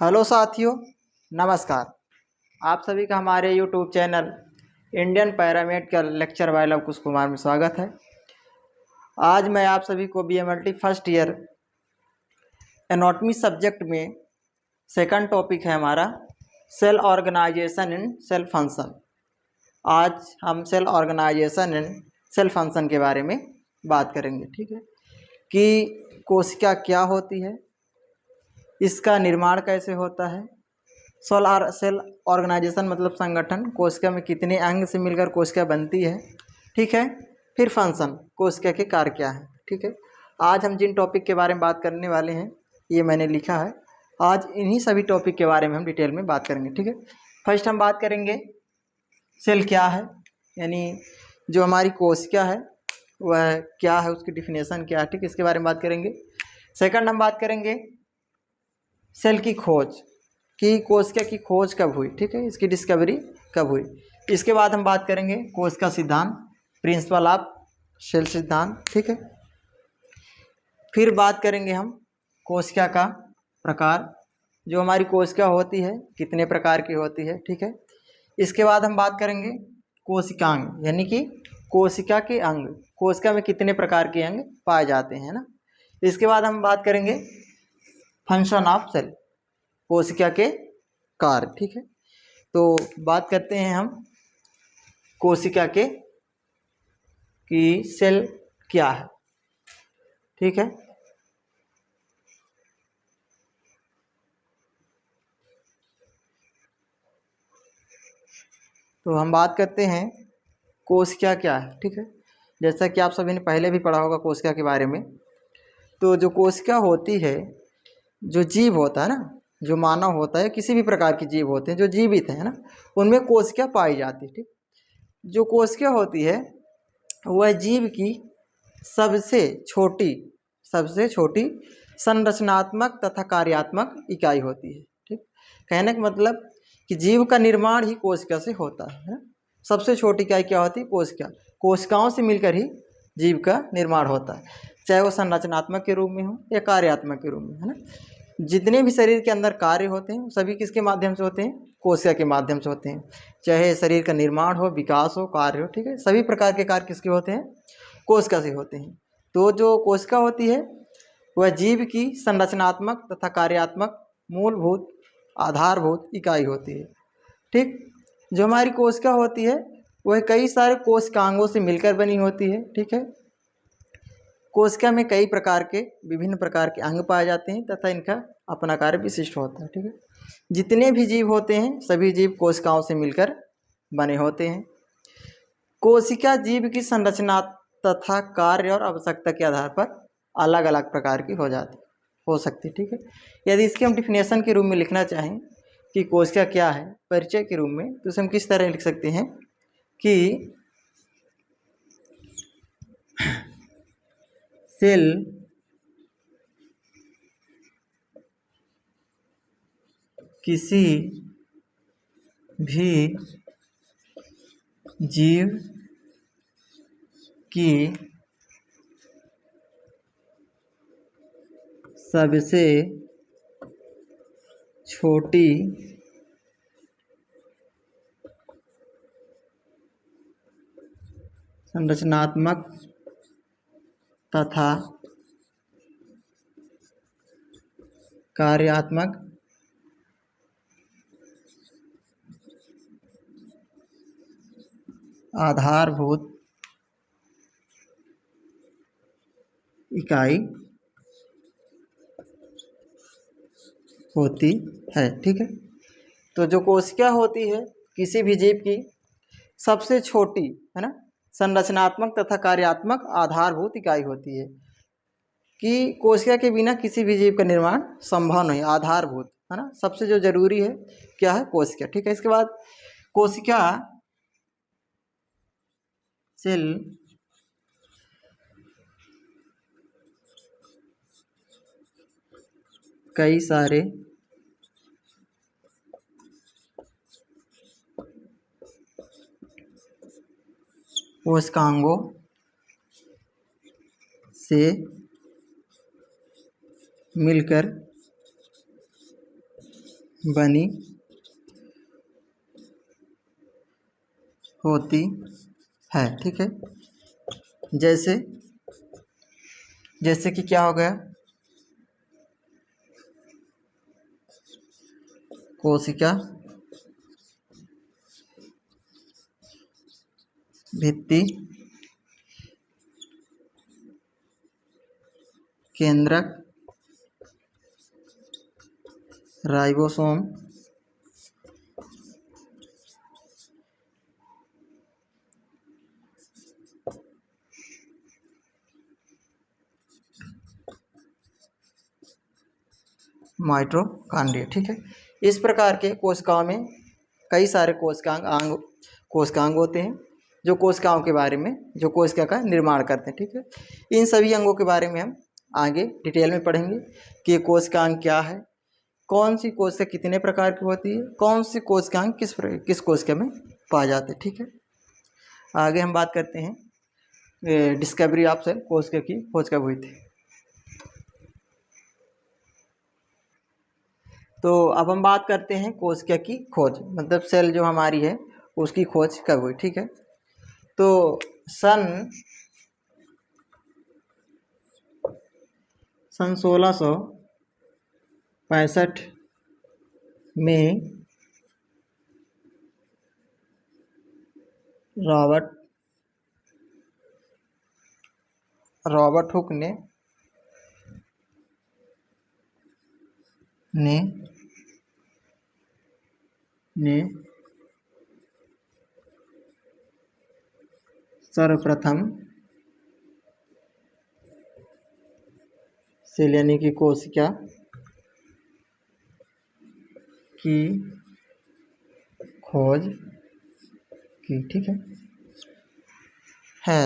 Hello साथियों, नमस्कार। आप सभी का हमारे YouTube channel Indian paramedical lecture by Lavkush Kumar में स्वागत है। आज मैं आप सभी को BMLT first year anatomy subject में सेकंड टॉपिक है हमारा cell organization and cell function. आज हम cell organization and cell function के बारे में बात करेंगे। ठीक है कि कोशिका क्या होती है, इसका निर्माण कैसे होता है, सेल ऑर्गेनाइजेशन मतलब संगठन, कोशिका में कितने अंग से मिलकर कोशिका बनती है। ठीक है, फिर फंक्शन, कोशिका के कार्य क्या है। ठीक है, आज हम जिन टॉपिक के बारे में बात करने वाले हैं ये मैंने लिखा है। आज इन्हीं सभी टॉपिक के बारे में हम डिटेल में बात करेंगे। ठीक है, फर्स्ट हम बात करेंगे सेल क्या है, यानी जो हमारी कोशिका है वह क्या है, उसकी डिफिनेशन क्या है। ठीक है, इसके बारे में बात करेंगे। सेकंड हम बात करेंगे सेल की खोज, कि कोशिका की खोज कब हुई। ठीक है, इसकी डिस्कवरी कब हुई। इसके बाद हम बात करेंगे कोशिका सिद्धांत, प्रिंसिपल ऑफ सेल सिद्धांत। ठीक है, फिर बात करेंगे हम कोशिका का प्रकार, जो हमारी कोशिका होती है कितने प्रकार की होती है। ठीक है, इसके बाद हम बात करेंगे कोशिकांग, यानी कि कोशिका के अंग, कोशिका में कितने प्रकार के अंग पाए जाते हैं ना। इसके बाद हम बात करेंगे फंक्शन ऑफ सेल, कोशिका के कार्य। ठीक है, तो बात करते हैं हम कोशिका के कि सेल क्या है। ठीक है, तो हम बात करते हैं कोशिका क्या है। ठीक है, जैसा कि आप सभी ने पहले भी पढ़ा होगा कोशिका के बारे में। तो जो कोशिका होती है, जो जीव होता है ना, जो मानव होता है, किसी भी प्रकार की जीव होते हैं जो जीवित है ना, उनमें कोशिका पाई जाती है। ठीक, जो कोशिका होती है वह जीव की सबसे छोटी संरचनात्मक तथा कार्यात्मक इकाई होती है। ठीक, कहने का मतलब कि जीव का निर्माण ही कोशिका से होता है ना। सबसे छोटी इकाई क्या होती है? कोशिका। कोशिकाओं से मिलकर ही जीव का निर्माण होता है, चाहे वो संरचनात्मक के रूप में हो या कार्यात्मक के रूप में, है ना। जितने भी शरीर के अंदर कार्य होते हैं सभी किसके माध्यम से होते हैं? कोशिका के माध्यम से होते हैं। चाहे शरीर का निर्माण हो, विकास हो, कार्य हो, ठीक है, सभी प्रकार के कार्य किसके होते हैं? कोशिका से होते हैं। तो जो कोशिका होती है वह जीव की संरचनात्मक तथा कार्यात्मक मूलभूत आधारभूत इकाई होती है। ठीक, जो हमारी कोशिका होती है वह कई सारे कोशिकांगों से मिलकर बनी होती है। ठीक है, कोशिका में कई प्रकार के विभिन्न प्रकार के अंग पाए जाते हैं तथा इनका अपना कार्य विशिष्ट होता है। ठीक है, जितने भी जीव होते हैं सभी जीव कोशिकाओं से मिलकर बने होते हैं। कोशिका जीव की संरचना तथा कार्य और आवश्यकता के आधार पर अलग अलग प्रकार की हो सकती है। ठीक है, यदि इसके हम डिफिनेशन के रूप में लिखना चाहें कि कोशिका क्या है, परिचय के रूप में, तो इसे हम किस तरह लिख सकते हैं कि सेल किसी भी जीव की सबसे छोटी संरचनात्मक तथा कार्यात्मक आधारभूत इकाई होती है। ठीक है, तो जो कोशिका होती है किसी भी जीव की सबसे छोटी, है ना, संरचनात्मक तथा कार्यात्मक आधारभूत इकाई होती है, कि कोशिका के बिना किसी भी जीव का निर्माण संभव नहीं। आधारभूत, है ना, सबसे जो जरूरी है क्या है? कोशिका। ठीक है, इसके बाद कोशिका सेल कई सारे कोशिकांगों से मिलकर बनी होती है। ठीक है, जैसे जैसे कि क्या हो गया, कोशिका भित्ति केंद्रक राइबोसोम माइटोकॉन्ड्रिया। ठीक है, इस प्रकार के कोशिकाओं में कई सारे कोशिकांग होते हैं जो कोशिकाओं के बारे में, जो कोशिका का निर्माण करते हैं। ठीक है, इन सभी अंगों के बारे में हम आगे डिटेल में पढ़ेंगे कि कोशिकांग क्या है, कौन सी कोशिका कितने प्रकार की होती है, कौन सी कोशिकांग किस कोशिका में पाए जाते हैं। ठीक है, आगे हम बात करते हैं डिस्कवरी ऑफ सेल, कोशिका की खोज कब हुई थी। तो अब हम बात करते हैं कोशिका की खोज, मतलब सेल जो हमारी है उसकी खोज कब हुई। ठीक है, तो सन 1665 में रॉबर्ट हुक ने सर्वप्रथम सेल यानी कि कोशिका की खोज की। ठीक है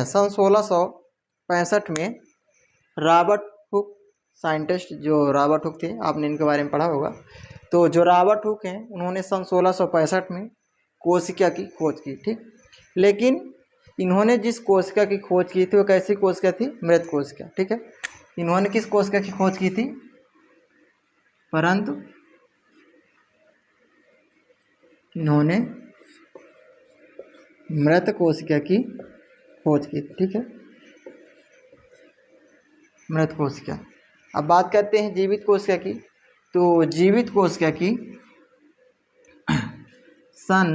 सन 1665 में रॉबर्ट हुक, साइंटिस्ट जो रॉबर्ट हुक थे, आपने इनके बारे में पढ़ा होगा। तो जो रॉबर्ट हुक हैं उन्होंने सन 1665 में कोशिका की खोज की। ठीक, लेकिन इन्होंने जिस कोशिका की खोज की थी वो कैसी कोशिका थी, मृत कोशिका। ठीक है, इन्होंने किस कोशिका की खोज की थी, परंतु इन्होंने मृत कोशिका की खोज की। ठीक है, मृत कोशिका। अब बात करते हैं जीवित कोशिका की। तो जीवित कोशिका की सन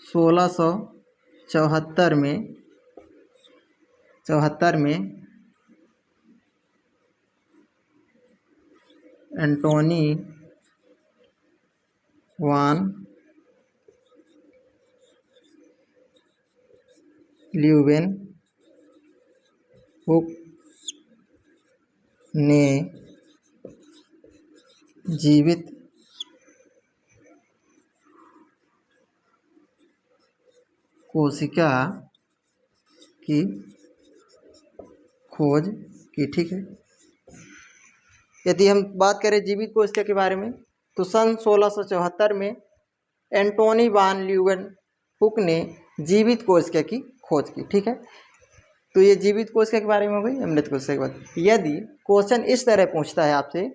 1674 में एंटोनी वान ल्यूवेनहुक ने जीवित कोशिका की खोज की। ठीक है, यदि हम बात करें जीवित कोशिका के बारे में तो सन 1674 में एंटोनी वान ल्यूवेनहुक ने जीवित कोशिका की खोज की। ठीक है, तो ये जीवित कोशिका के बारे में हो गई, मृत कोशिका के बारे में। यदि क्वेश्चन इस तरह पूछता है आपसे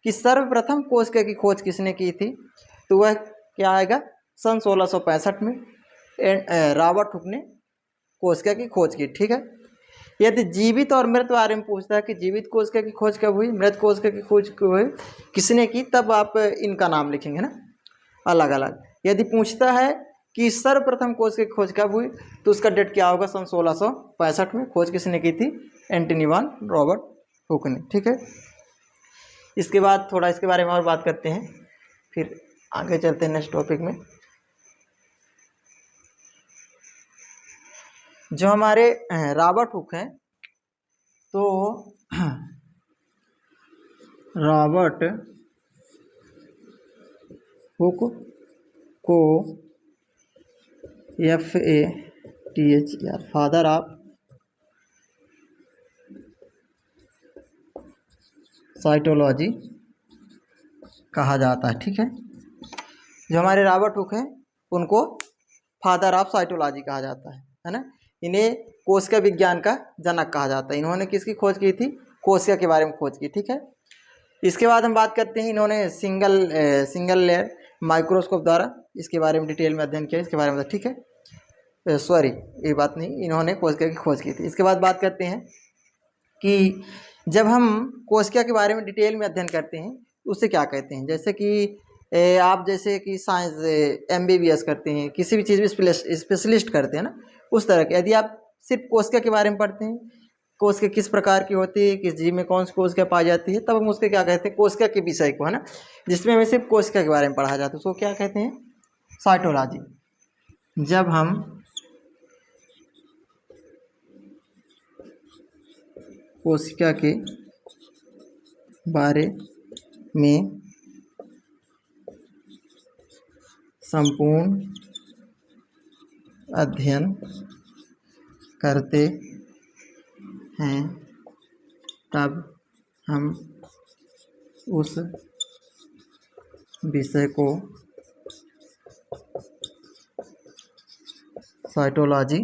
कि सर्वप्रथम कोशिका की खोज किसने की थी, तो वह क्या आएगा, सन 1665 में रॉबर्ट हुक ने कोशिका की खोज की। ठीक है, यदि जीवित और मृत बारे में पूछता है कि जीवित कोशिका की खोज कब हुई, मृत कोशिका की खोज कब हुई, किसने की, तब आप इनका नाम लिखेंगे ना अलग अलग। यदि पूछता है कि सर्वप्रथम कोशिका की खोज कब हुई, तो उसका डेट क्या होगा, सन 1665 में। खोज किसने की थी, एंटोनी वान रॉबर्ट हुक ने। ठीक है, इसके बाद थोड़ा इसके बारे में और बात करते हैं, फिर आगे चलते हैं नेक्स्ट टॉपिक में। जो हमारे रॉबर्ट हुक हैं, तो रॉबर्ट हुक को FATHER फादर ऑफ साइटोलॉजी कहा जाता है। ठीक है, जो हमारे रॉबर्ट हुक हैं उनको फादर ऑफ साइटोलॉजी कहा जाता है ना। इन्हें कोशिका विज्ञान का जनक कहा जाता है। इन्होंने किसकी खोज की थी, कोशिका के बारे में खोज की। ठीक है, इसके बाद हम बात करते हैं, इन्होंने सिंगल लेयर माइक्रोस्कोप द्वारा इसके बारे में डिटेल में अध्ययन किया, इसके बारे में, ठीक है। सॉरी, ये बात नहीं, इन्होंने कोशिका की खोज की थी। इसके बाद बात करते हैं कि जब हम कोशिका के बारे में डिटेल में अध्ययन करते हैं उससे क्या कहते हैं। जैसे कि आप जैसे कि साइंस MBBS करते हैं, किसी भी चीज़ में स्पेशलिस्ट करते हैं ना, उस तरह के। यदि आप सिर्फ कोशिका के बारे में पढ़ते हैं, कोशिका किस प्रकार की होती है, किस जीव में कौन सी कोशिका पाई जाती है, तब हम उसके क्या कहते हैं, कोशिका के विषय को, है ना, जिसमें हमें सिर्फ कोशिका के बारे में पढ़ा जाता है, उसको क्या कहते हैं, साइटोलॉजी। जब हम कोशिका के बारे में संपूर्ण अध्ययन करते हैं तब हम उस विषय को साइटोलॉजी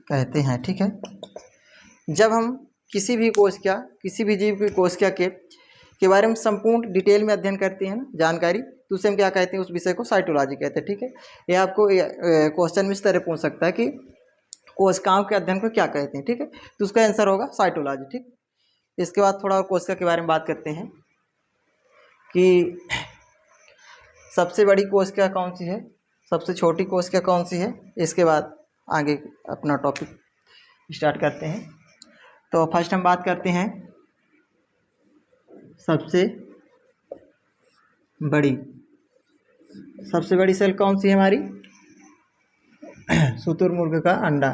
कहते हैं, ठीक है। जब हम किसी भी कोशिका, किसी भी जीव की कोशिका के बारे में संपूर्ण डिटेल में अध्ययन करते हैं ना, जानकारी, तो उसे हम क्या कहते हैं, उस विषय को साइटोलॉजी कहते हैं, ठीक है। ये आपको क्वेश्चन में इस तरह पूछ सकता है कि कोशिकाओं के अध्ययन को क्या कहते हैं, ठीक है, तो उसका आंसर होगा साइटोलॉजी, ठीक। इसके बाद थोड़ा और कोशिका के बारे में बात करते हैं कि सबसे बड़ी कोशिका कौन सी है, सबसे छोटी कोशिका कौन सी है। इसके बाद आगे अपना टॉपिक स्टार्ट करते हैं। तो फर्स्ट हम बात करते हैं सबसे बड़ी सेल कौन सी है हमारी, शुतुरमुर्ग का अंडा।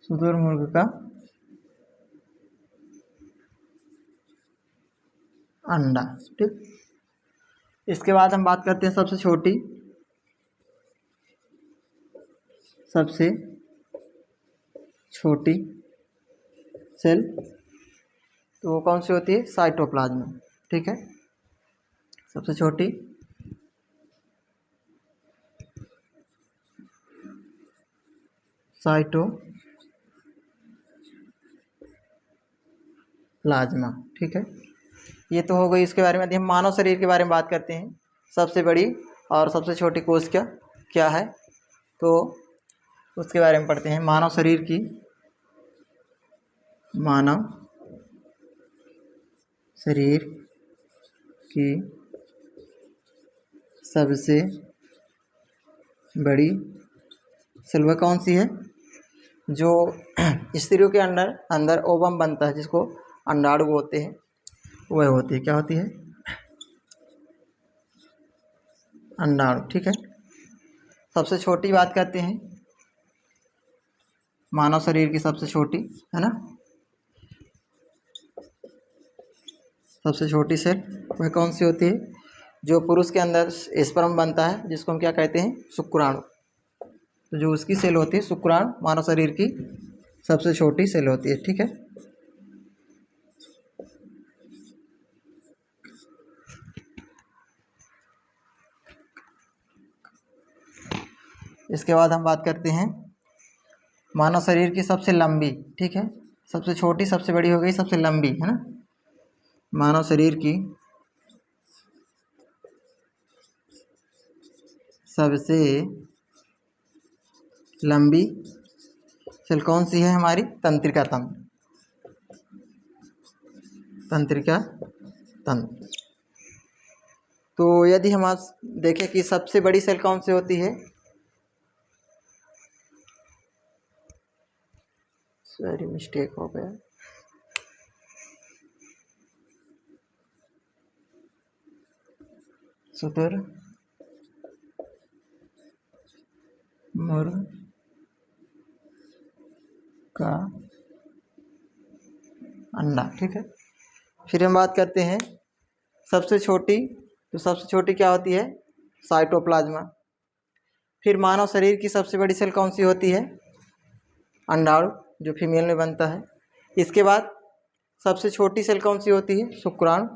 शुतुरमुर्ग का अंडा, ठीक। इसके बाद हम बात करते हैं सबसे छोटी सेल, तो वो कौन सी होती है, साइटोप्लाज्म, ठीक है। सबसे छोटी साइटोप्लाज्मा, ठीक है। ये तो हो गई इसके बारे में। यदि हम मानव शरीर के बारे में बात करते हैं, सबसे बड़ी और सबसे छोटी कोशिका क्या है, तो उसके बारे में पढ़ते हैं। मानव शरीर की सबसे बड़ी सेल वह कौन सी है, जो स्त्रियों के अंदर ओवम बनता है, जिसको अंडाणु बोलते हैं, वह होती है, क्या होती है, अंडाणु, ठीक है। सबसे छोटी बात करते हैं, मानव शरीर की सबसे छोटी, है ना, सबसे छोटी सेल वह कौन सी होती है, जो पुरुष के अंदर स्पर्म बनता है, जिसको हम क्या कहते हैं, शुक्राणु। तो जो उसकी सेल होती है शुक्राणु, मानव शरीर की सबसे छोटी सेल होती है, ठीक है। इसके बाद हम बात करते हैं मानव शरीर की सबसे लंबी, ठीक है। सबसे छोटी, सबसे बड़ी हो गई, सबसे लंबी, है ना। मानव शरीर की सबसे लंबी सेल कौन सी है हमारी, तंत्रिका तंत्र। तो यदि हम आज देखें कि सबसे बड़ी सेल कौन सी होती है, सॉरी मिस्टेक हो गया, शुतुरमुर्ग का अंडा, ठीक है। फिर हम बात करते हैं सबसे छोटी, तो सबसे छोटी क्या होती है, साइटोप्लाज्मा। फिर मानव शरीर की सबसे बड़ी सेल कौन सी होती है, अंडाणु, जो फीमेल में बनता है। इसके बाद सबसे छोटी सेल कौन सी होती है, शुक्राणु,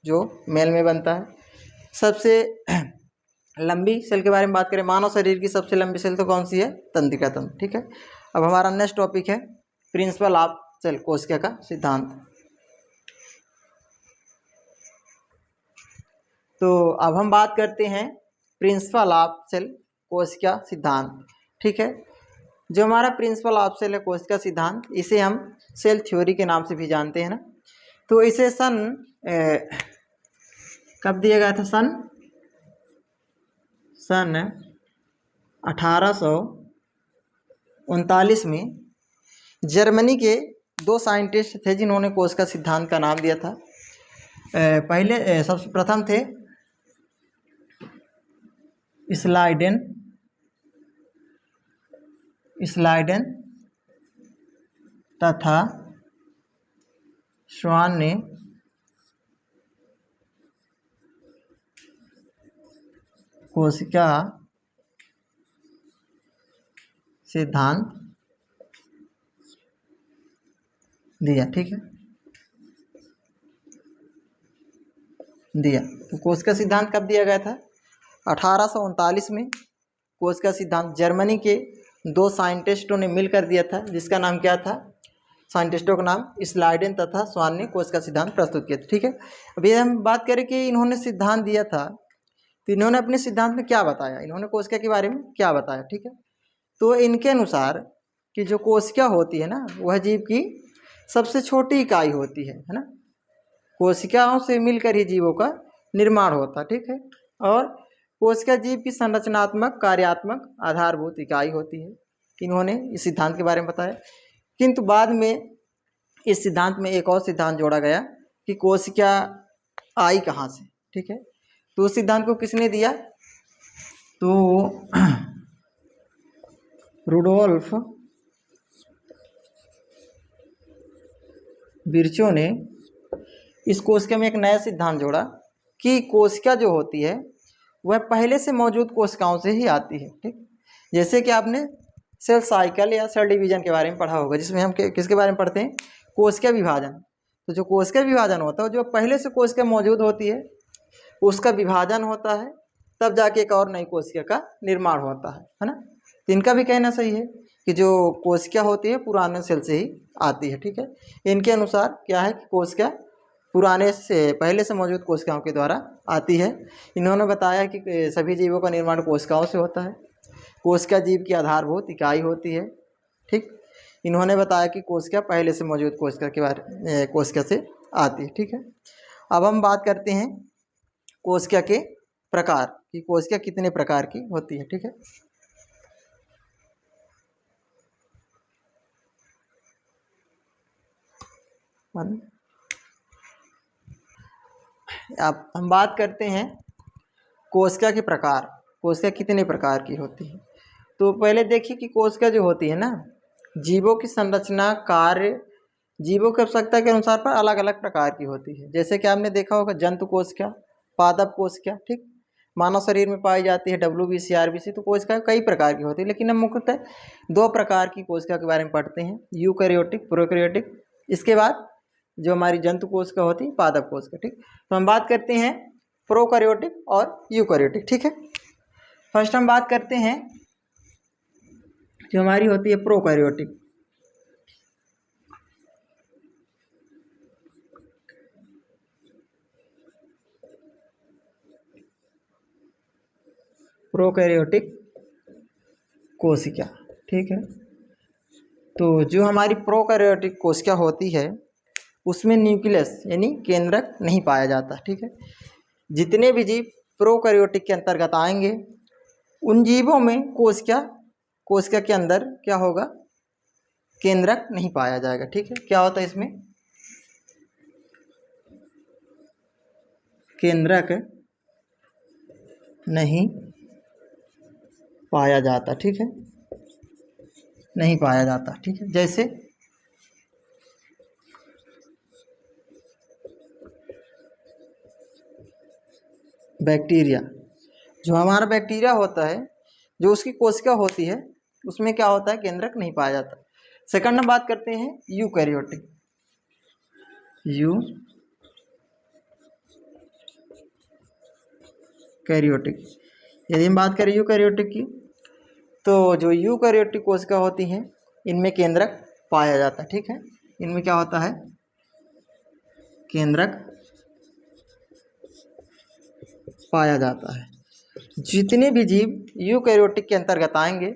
जो मेल में बनता है। सबसे लंबी सेल के बारे में बात करें, मानव शरीर की सबसे लंबी सेल तो कौन सी है? तंत्रिका तंत्र। ठीक है, अब हमारा नेक्स्ट टॉपिक है प्रिंसिपल ऑफ सेल, कोशिका का सिद्धांत। तो अब हम बात करते हैं प्रिंसिपल ऑफ सेल, कोशिका सिद्धांत। ठीक है, जो हमारा प्रिंसिपल ऑफ सेल है, कोशिका सिद्धांत, इसे हम सेल थ्योरी के नाम से भी जानते हैं ना। तो इसे सन कब दिया गया था? सन 1839 में जर्मनी के दो साइंटिस्ट थे जिन्होंने कोशिका सिद्धांत का नाम दिया था। पहले सबसे प्रथम थे स्लाइडेन तथा स्वान ने कोशिका सिद्धांत दिया। ठीक है, दिया। तो कोशिका सिद्धांत कब दिया गया था? 1839 में कोशिका सिद्धांत जर्मनी के दो साइंटिस्टों ने मिलकर दिया था, जिसका नाम क्या था? साइंटिस्टों का नाम स्लाइडेन तथा स्वान ने कोशिका सिद्धांत प्रस्तुत किया था। ठीक है, अभी हम बात करें कि इन्होंने सिद्धांत दिया था तो इन्होंने अपने सिद्धांत में क्या बताया, इन्होंने कोशिका के बारे में क्या बताया। ठीक है, तो इनके अनुसार कि जो कोशिका होती है ना, वह जीव की सबसे छोटी इकाई होती है ना। कोशिकाओं से मिलकर ही जीवों का निर्माण होता है। ठीक है, और कोशिका जीव की संरचनात्मक कार्यात्मक आधारभूत इकाई होती है। इन्होंने इस सिद्धांत के बारे में बताया, किंतु बाद में इस सिद्धांत में एक और सिद्धांत जोड़ा गया कि कोशिका आई कहाँ से। ठीक है, तो उस सिद्धांत को किसने दिया? तो रुडोल्फ विर्चो ने इस कोशिका में एक नया सिद्धांत जोड़ा कि कोशिका जो होती है वह पहले से मौजूद कोशिकाओं से ही आती है। ठीक, जैसे कि आपने सेल साइकिल या सेल डिवीजन के बारे में पढ़ा होगा, जिसमें हम किसके बारे में पढ़ते हैं? कोशिका विभाजन। तो जो कोशिका विभाजन होता है, जो पहले से कोशिका मौजूद होती है उसका विभाजन होता है, तब जाके एक और नई कोशिका का निर्माण होता है ना। तो इनका भी कहना सही है कि जो कोशिका होती है पुराने सेल से ही आती है। ठीक है, इनके अनुसार क्या है कि कोशिका पुराने से पहले से मौजूद कोशिकाओं के द्वारा आती है। इन्होंने बताया कि सभी जीवों का निर्माण कोशिकाओं से होता है, कोशिका जीव की आधारभूत इकाई होती है। ठीक, इन्होंने बताया कि कोशिका पहले से मौजूद कोशिका से आती है। ठीक है, अब हम बात करते हैं कोशिका के प्रकार कि कोशिका कितने प्रकार की होती है। ठीक है, अब हम बात करते हैं कोशिका के प्रकार, कोशिका कितने प्रकार की होती है। तो पहले देखिए कि कोशिका जो होती है ना, जीवों की संरचना कार्य जीवों की आवश्यकता के अनुसार पर अलग अलग प्रकार की होती है। जैसे कि आपने देखा होगा जंतु कोशिका, पादप कोशिका। ठीक, मानव शरीर में पाई जाती है WBC RBC। तो कोशिका कई प्रकार की होती है, लेकिन हम मुख्यतः दो प्रकार की कोशिका के बारे में पढ़ते हैं, यूकैरियोटिक प्रोकैरियोटिक। इसके बाद जो हमारी जंतु कोशिका होती है पादप कोशिका। ठीक, तो हम बात करते हैं प्रोकैरियोटिक और यूकैरियोटिक। ठीक है, फर्स्ट हम बात करते हैं जो हमारी होती है प्रोकैरियोटिक। प्रोकैरियोटिक कोशिका। ठीक है, तो जो हमारी प्रोकैरियोटिक कोशिका होती है उसमें न्यूक्लियस यानी केंद्रक नहीं पाया जाता। ठीक है, जितने भी जीव प्रोकैरियोटिक के अंतर्गत आएंगे उन जीवों में कोशिका के अंदर क्या होगा? केंद्रक नहीं पाया जाएगा। ठीक है, क्या होता है इसमें? केंद्रक नहीं पाया जाता। ठीक है, नहीं पाया जाता। ठीक है, जैसे बैक्टीरिया, जो हमारा बैक्टीरिया होता है जो उसकी कोशिका होती है उसमें क्या होता है? केंद्रक नहीं पाया जाता। सेकंड हम बात करते हैं यूकैरियोटिक। यूकैरियोटिक। यदि हम बात करें यूकैरियोटिक की, तो जो यूकैरियोटिक कोशिका होती हैं इनमें केंद्रक पाया जाता है। ठीक है, इनमें क्या होता है, केंद्रक पाया जाता है। जितने भी जीव यूकैरियोटिक के अंतर्गत आएंगे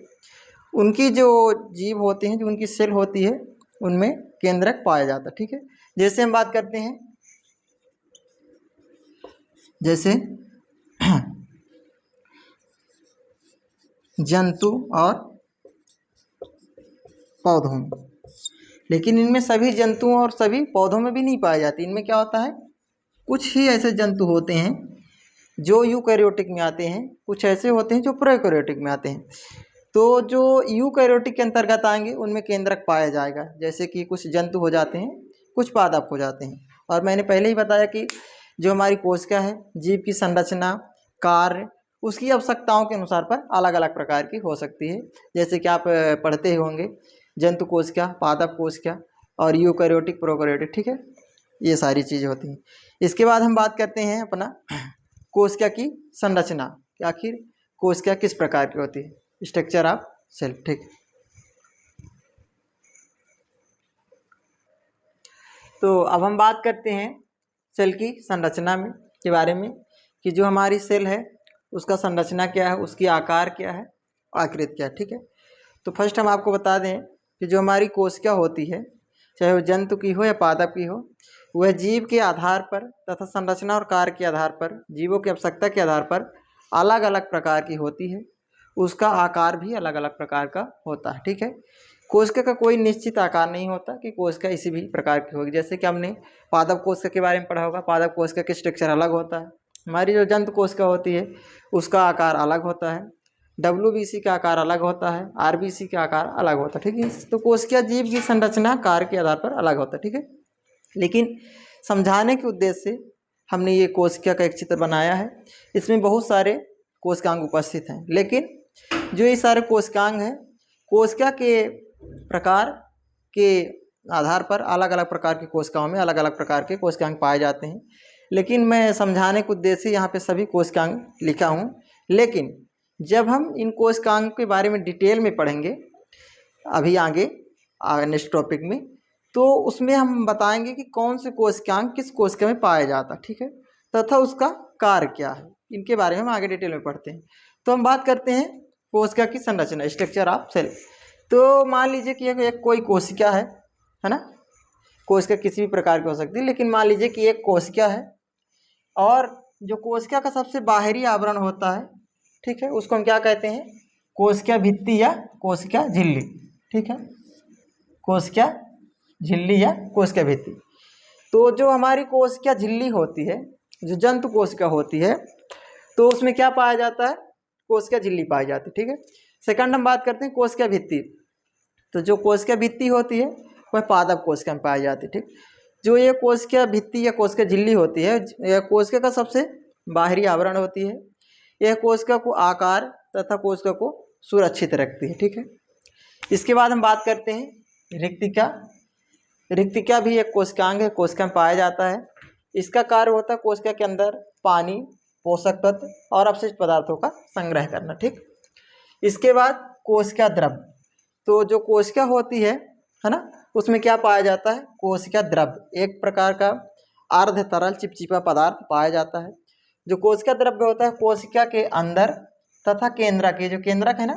उनकी जो जीव होते हैं, जो उनकी सेल होती है, उनमें केंद्रक पाया जाता है। ठीक है, जैसे हम बात करते हैं, जैसे जंतु और पौधों में, लेकिन इनमें सभी जंतुओं और सभी पौधों में भी नहीं पाई जाती। इनमें क्या होता है, कुछ ही ऐसे जंतु होते हैं जो यूकैरियोटिक में आते हैं, कुछ ऐसे होते हैं जो प्रोकैरियोटिक में आते हैं। तो जो यूकैरियोटिक के अंतर्गत आएंगे उनमें केंद्रक पाया जाएगा, जैसे कि कुछ जंतु हो जाते हैं, कुछ पादप हो जाते हैं। और मैंने पहले ही बताया कि जो हमारी कोशिका है, जीव की संरचना, कार्य, उसकी आवश्यकताओं के अनुसार पर अलग अलग प्रकार की हो सकती है। जैसे कि आप पढ़ते ही होंगे, जंतु कोशिका, पादप कोशिका और यूकैरियोटिक, प्रोकैरियोटिक। ठीक है, ये सारी चीज़ें होती हैं। इसके बाद हम बात करते हैं अपना कोशिका की संरचना, कि आखिर कोशिका किस प्रकार की होती है, स्ट्रक्चर ऑफ सेल। ठीक, तो अब हम बात करते हैं सेल की संरचना में के बारे में, कि जो हमारी सेल है उसका संरचना क्या है, उसकी आकार क्या है, आकृति क्या है। ठीक है, तो फर्स्ट हम आपको बता दें कि जो हमारी कोशिका होती है, चाहे वो जंतु की हो या पादप की हो, वह जीव के आधार पर तथा संरचना और कार्य के आधार पर, जीवों की आवश्यकता के आधार पर अलग अलग प्रकार की होती है। उसका आकार भी अलग अलग प्रकार का होता है। ठीक है, कोशिका का कोई निश्चित आकार नहीं होता कि कोशिका इसी भी प्रकार की होगी। जैसे कि हमने पादप कोशिका के बारे में पढ़ा होगा, पादप कोशिका का स्ट्रक्चर अलग होता है। हमारी जो जंतु कोशिका होती है उसका आकार अलग होता है, WBC का आकार अलग होता है, RBC का आकार अलग होता है। ठीक है, तो कोशिका जीव की संरचना कार्य के आधार पर अलग होता है। ठीक है, लेकिन समझाने के उद्देश्य से हमने ये कोशिका का एक चित्र बनाया है। इसमें बहुत सारे कोशिकांग उपस्थित हैं, लेकिन जो ये सारे कोशिकांग हैं, कोशिका के प्रकार के आधार पर अलग अलग प्रकार की कोशिकाओं में अलग अलग प्रकार के कोशिकांग पाए जाते हैं। लेकिन मैं समझाने के उद्देश्य से यहाँ पे सभी कोशिकांग लिखा हूँ। लेकिन जब हम इन कोशिकांग के बारे में डिटेल में पढ़ेंगे अभी आगे नेक्स्ट टॉपिक में, तो उसमें हम बताएंगे कि कौन से कोशिकांग किस कोशिका में पाया जाता है। ठीक है, तथा उसका कार्य क्या है, इनके बारे में हम आगे डिटेल में पढ़ते हैं। तो हम बात करते हैं कोशिका की संरचना, स्ट्रक्चर ऑफ सेल। तो मान लीजिए कि एक कोई कोशिका है ना, कोशिका किसी भी प्रकार की हो सकती है, लेकिन मान लीजिए कि एक कोशिका है और जो कोशिका का सबसे बाहरी आवरण होता है, ठीक है, उसको हम क्या कहते हैं, कोशिका भित्ति या कोशिका झिल्ली। ठीक है, कोशिका झिल्ली या कोशिका भित्ति। तो जो हमारी कोशिका झिल्ली होती है, जो जंतु कोशिका होती है, तो उसमें क्या पाया जाता है, कोशिका झिल्ली पाई जाती है। ठीक है, सेकंड हम बात करते हैं कोशिका भित्ति। तो जो कोशिका भित्ति होती है वह पादप कोशिका में पाई जाती है। ठीक, जो ये कोशिका भित्ति या कोशिका झिल्ली होती है, यह कोशिका का सबसे बाहरी आवरण होती है। यह कोशिका को आकार तथा कोशिका को सुरक्षित रखती है। ठीक है, इसके बाद हम बात करते हैं रिक्तिका। रिक्तिका भी एक कोशिकांग है, कोशिका में पाया जाता है। इसका कार्य होता है कोशिका के अंदर पानी, पोषक तत्व और अपशिष्ट पदार्थों का संग्रह करना। ठीक, इसके बाद कोशिका द्रव। तो जो कोशिका होती है ना, उसमें क्या पाया जाता है, कोशिका द्रव, एक प्रकार का अर्ध तरल चिपचिपा पदार्थ पाया जाता है। जो कोशिका द्रव्य होता है कोशिका के अंदर तथा केंद्रक, ये जो केंद्रक है ना,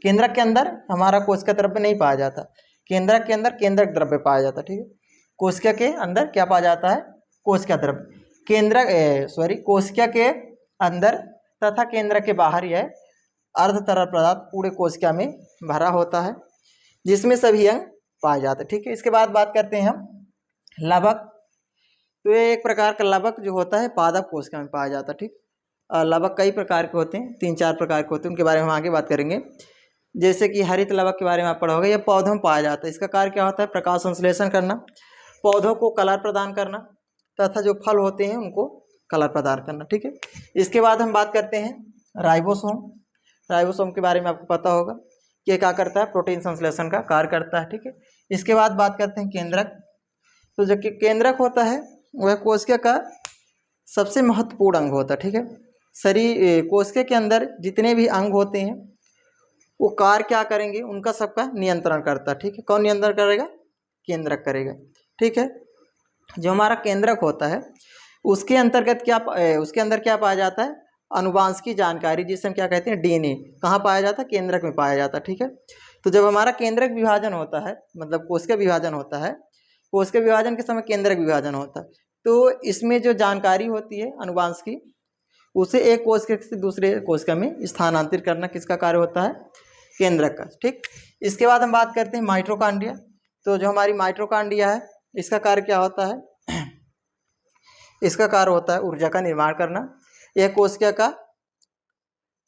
केंद्रक के अंदर हमारा कोशिका द्रव्य नहीं पाया जाता, केंद्रक के अंदर केंद्रक द्रव्य पाया जाता है। ठीक है, कोशिका के अंदर क्या पाया जाता है, कोशिका द्रव्य। कोशिका के अंदर तथा केंद्रक के बाहर यह अर्ध तरल पदार्थ पूरे कोशिका में भरा होता है, जिसमें सभी अंग पाए जाते हैं। ठीक है, इसके बाद बात करते हैं हम लवक। तो ये एक प्रकार का लवक जो होता है पादप कोशिका में पाया जाता है। ठीक, लवक कई प्रकार के होते हैं, 3-4 प्रकार के होते हैं, उनके बारे में हम आगे बात करेंगे। जैसे कि हरित लवक के बारे में आप पढ़ोगे, यह पौधों में पाया जाता है। इसका कार्य क्या होता है, प्रकाश संश्लेषण करना, पौधों को कलर प्रदान करना तथा जो फल होते हैं उनको कलर प्रदान करना। ठीक है, इसके बाद हम बात करते हैं राइबोसोम। राइबोसोम के बारे में आपको पता होगा कि क्या करता है, प्रोटीन संश्लेषण का कार्य करता है। ठीक है, इसके बाद बात करते हैं केंद्रक। तो जो केंद्रक होता है वह कोशिका का सबसे महत्वपूर्ण अंग होता है। ठीक है, शरीर कोशिका के अंदर जितने भी अंग होते हैं वो कार्य क्या करेंगे, उनका सबका नियंत्रण करता है। ठीक है, कौन नियंत्रण करेगा? केंद्रक करेगा। ठीक है, जो हमारा केंद्रक होता है उसके अंतर्गत क्या उसके अंदर क्या पाया जाता है? अनुवांशिक जानकारी, जिसे हम क्या कहते हैं? डीएनए। कहाँ पाया जाता है? केंद्रक में पाया जाता है। ठीक है, तो जब हमारा केंद्रक विभाजन होता है, मतलब कोशिका विभाजन होता है, कोशिका विभाजन के समय केंद्रक विभाजन होता है, तो इसमें जो जानकारी होती है अनुवांशिक, उसे एक कोशिका से दूसरे कोशिका में स्थानांतरित करना किसका कार्य होता है? केंद्रक का। ठीक, इसके बाद हम बात करते हैं माइटोकॉन्ड्रिया। तो जो हमारी माइटोकॉन्ड्रिया है इसका कार्य क्या होता है? इसका कार्य होता है ऊर्जा का निर्माण करना। यह कोशिका का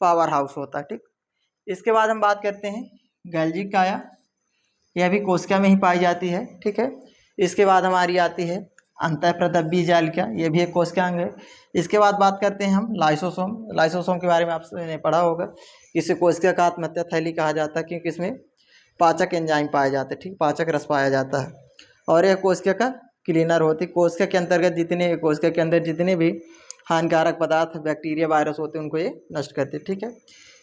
पावर हाउस होता है। ठीक, इसके बाद हम बात करते हैं गैल्जी काया। यह भी कोशिका में ही पाई जाती है। ठीक है, इसके बाद हमारी आती है अंतःप्रदब्बी जालिका, यह भी एक कोशिका अंग है। इसके बाद बात करते हैं हम लाइसोसोम। लाइसोसोम के बारे में आपने पढ़ा होगा, इसे कोशिका का आत्महत्या थैली कहा जाता है, क्योंकि इसमें पाचक एंजाइम पाए जाते हैं। ठीक, पाचक रस पाया जाता है, और यह कोशिका का क्लीनर होती है। कोशिका के अंतर्गत जितने, कोशिका के अंदर जितने भी हानिकारक पदार्थ, बैक्टीरिया, वायरस होते हैं, उनको ये नष्ट करते हैं। ठीक है,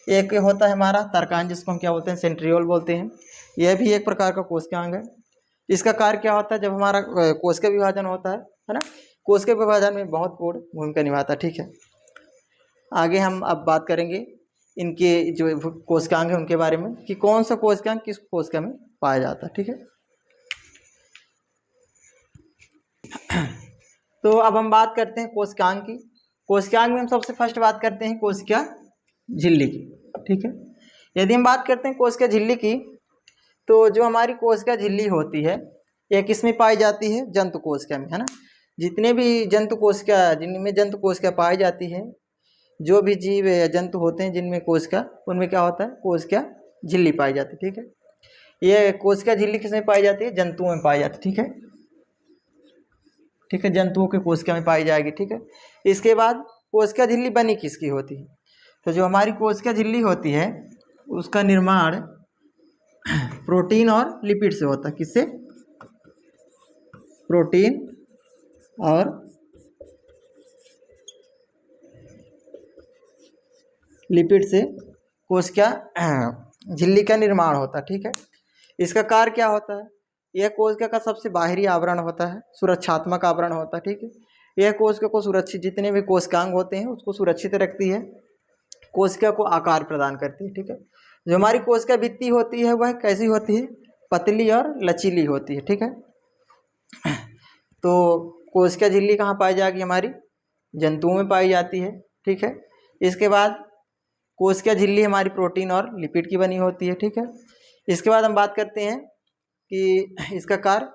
एक होता है हमारा तर्कांज, जिसको हम क्या बोलते हैं? सेंट्रियोल बोलते हैं। यह भी एक प्रकार का कोशिका अंग है। इसका कार्य क्या होता है? जब हमारा कोशिका विभाजन होता है ना, कोशिका विभाजन में बहुत पूर्ण भूमिका निभाता है। ठीक है, आगे हम अब बात करेंगे इनके जो कोशिकांग है उनके बारे में, कि कौन सा कोशिकांग किस कोशिका में पाया जाता है। ठीक है, तो अब हम बात करते हैं कोशिकांग की। कोशिकांग में हम सबसे फर्स्ट बात करते हैं कोशिका झिल्ली की। ठीक है, यदि हम बात करते हैं कोशिका झिल्ली की, तो जो हमारी कोशिका झिल्ली होती है यह किस में पाई जाती है? जंतु कोशिका में, है ना। जितने भी जंतु कोशिका, जिनमें जंतु कोशिका पाई जाती है, जो भी जीव या जंतु होते हैं जिनमें कोशिका, उनमें क्या होता है? कोशिका झिल्ली पाई जाती है। ठीक है, यह कोशिका झिल्ली किस में पाई जाती है? जंतुओं में पाई जाती है। ठीक है, ठीक है, जंतुओं के कोशिका में पाई जाएगी। ठीक है, इसके बाद कोशिका झिल्ली बनी किसकी होती है? तो जो हमारी कोशिका झिल्ली होती है उसका निर्माण प्रोटीन और लिपिड से होता है। किससे? प्रोटीन और लिपिड से कोशिका झिल्ली का निर्माण होता है। ठीक है, इसका कार्य क्या होता है? यह कोशिका का सबसे बाहरी आवरण होता है, सुरक्षात्मक आवरण होता है। ठीक है, यह कोशिका को सुरक्षित, जितने भी कोशिकांग होते हैं उसको सुरक्षित रखती है, कोशिका को आकार प्रदान करती है। ठीक है, जो हमारी कोशिका भित्ति होती है वह कैसी होती है? पतली और लचीली होती है। ठीक है, तो कोशिका झिल्ली कहाँ पाई जाएगी? हमारी जंतुओं में पाई जाती है। ठीक है, इसके बाद कोशिका झिल्ली हमारी प्रोटीन और लिपिड की बनी होती है। ठीक है, इसके बाद हम बात करते हैं कि इसका कार्य,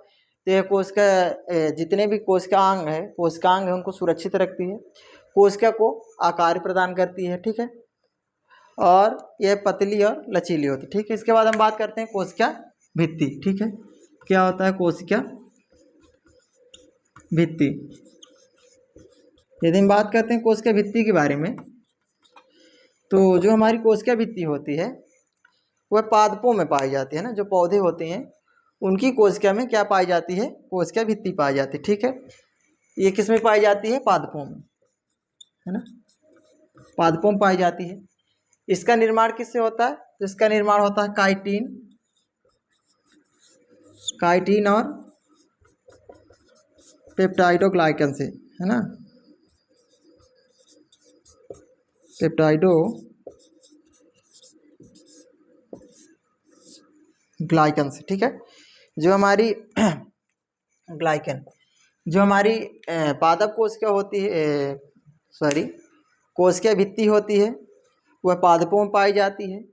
तो यह कोशिका जितने भी कोशिकांग है उनको सुरक्षित रखती है, कोशिका को आकार प्रदान करती है। ठीक है, और यह पतली और लचीली होती है। ठीक है, इसके बाद हम बात करते हैं कोशिका भित्ति। ठीक है, क्या होता है कोशिका भित्ति? यदि हम बात करते हैं कोशिका भित्ति के बारे में, तो जो हमारी कोशिका भित्ति होती है वह पादपों में पाई जाती है ना। जो पौधे होते हैं उनकी कोशिका में क्या पाई जाती है? कोशिका भित्ति पाई जाती है। ठीक है, ये किस में पाई जाती है? पादपों में, है ना, पादपों में पाई जाती है। इसका निर्माण किससे होता है? तो इसका निर्माण होता है काइटिन और पेप्टाइडोग्लाइकन से, है ना, पेप्टाइडोग्लाइकन से। ठीक है, जो हमारी ग्लाइकन, जो हमारी पादप कोशिका होती है, कोशिका भित्ति होती है, वह पादपों में पाई जाती है।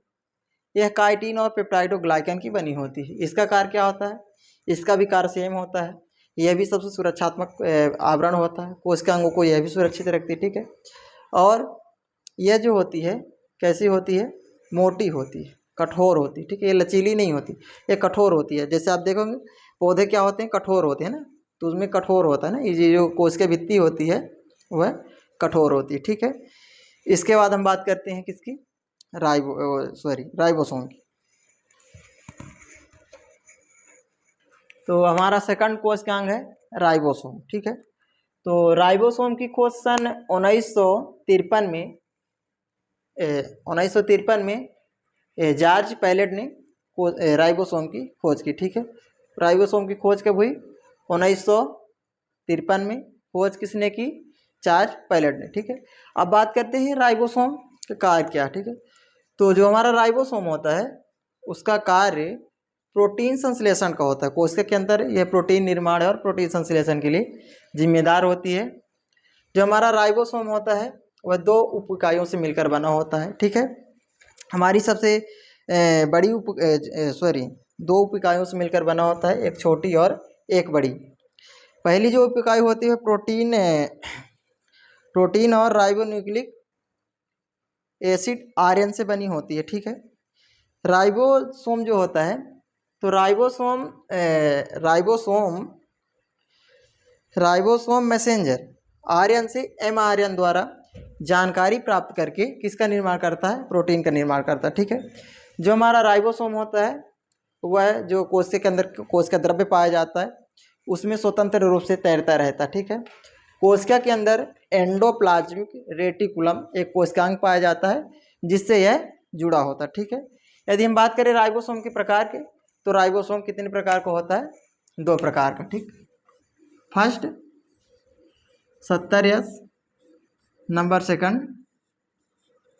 यह काइटिन और पेप्टाइडोग्लाइकन की बनी होती है। इसका कार्य क्या होता है? इसका भी कार्य सेम होता है, यह भी सबसे सुरक्षात्मक आवरण होता है, कोशिका अंगों को यह भी सुरक्षित रखती है। ठीक है, और यह जो होती है कैसी होती है? मोटी होती है, कठोर होती है। ठीक है, ये लचीली नहीं होती, ये कठोर होती है। जैसे आप देखोगे पौधे क्या होते हैं? कठोर होते हैं ना, तो उसमें कठोर होता है ना, ये जो कोशिका भित्ति होती है वह कठोर होती है। ठीक है, इसके बाद हम बात करते हैं किसकी? राइबोसोम की। तो हमारा सेकंड कोशिकांग है राइबोसोम। ठीक है, तो राइबोसोम की खोज सन 1953 में 1953 में जॉर्ज पैलेट ने राइबोसोम की खोज की। ठीक है, राइबोसोम की खोज कब हुई? 1953 में खोज किसने की? जॉर्ज पैलेट ने। ठीक है, अब बात करते हैं राइबोसोम का कार्य क्या। ठीक है, तो जो हमारा राइबोसोम होता है उसका कार्य प्रोटीन संश्लेषण का होता है। कोशिका के अंदर यह प्रोटीन निर्माण और प्रोटीन संश्लेषण के लिए जिम्मेदार होती है। जो हमारा राइबोसोम होता है वह 2 उप इकाइयों से मिलकर बना होता है। ठीक है, हमारी सबसे बड़ी 2 उप इकाइयों से मिलकर बना होता है, एक छोटी और एक बड़ी। पहली जो उप इकाई होती है प्रोटीन और राइबोन्यूक्लिक एसिड आर्यन से बनी होती है। ठीक है, राइबोसोम जो होता है तो राइबोसोम मैसेंजर आर्यन से एम आर्यन द्वारा जानकारी प्राप्त करके किसका निर्माण करता है? प्रोटीन का निर्माण करता है। ठीक है, जो हमारा राइबोसोम होता है वह जो कोशिका के अंदर कोशिका द्रव्य पाया जाता है उसमें स्वतंत्र रूप से तैरता रहता है। ठीक है, कोशिका के अंदर एंडोप्लाज्मिक रेटिकुलम एक कोशिकांग पाया जाता है जिससे यह जुड़ा होता है। ठीक है, यदि हम बात करें राइबोसोम के प्रकार के तो राइबोसोम कितने प्रकार का होता है? 2 प्रकार का। ठीक, first 70S, number second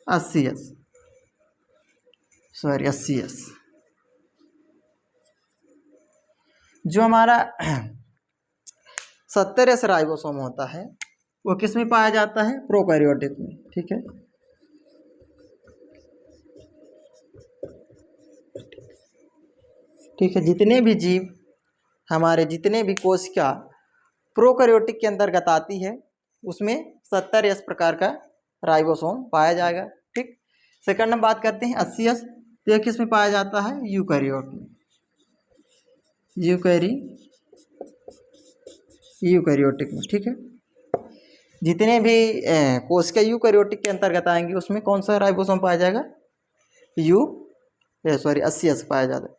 80S। जो हमारा 70S राइबोसोम होता है वो किस में पाया जाता है? प्रोकैरियोटिक में। ठीक है, जितने भी जीव हमारे जितने भी कोशिका प्रोकैरियोटिक के अंतर्गत आती है उसमें 70S प्रकार का राइबोसोम पाया जाएगा। ठीक, सेकंड हम बात करते हैं 80S, तो यह किस में पाया जाता है? यूकैरियोट में, यूकैरियोटिक में। ठीक है, जितने भी कोशिका यूकैरियोटिक के अंतर्गत आएंगे उसमें कौन सा राइबोसोम पाया जाएगा? 80S पाया जाता है।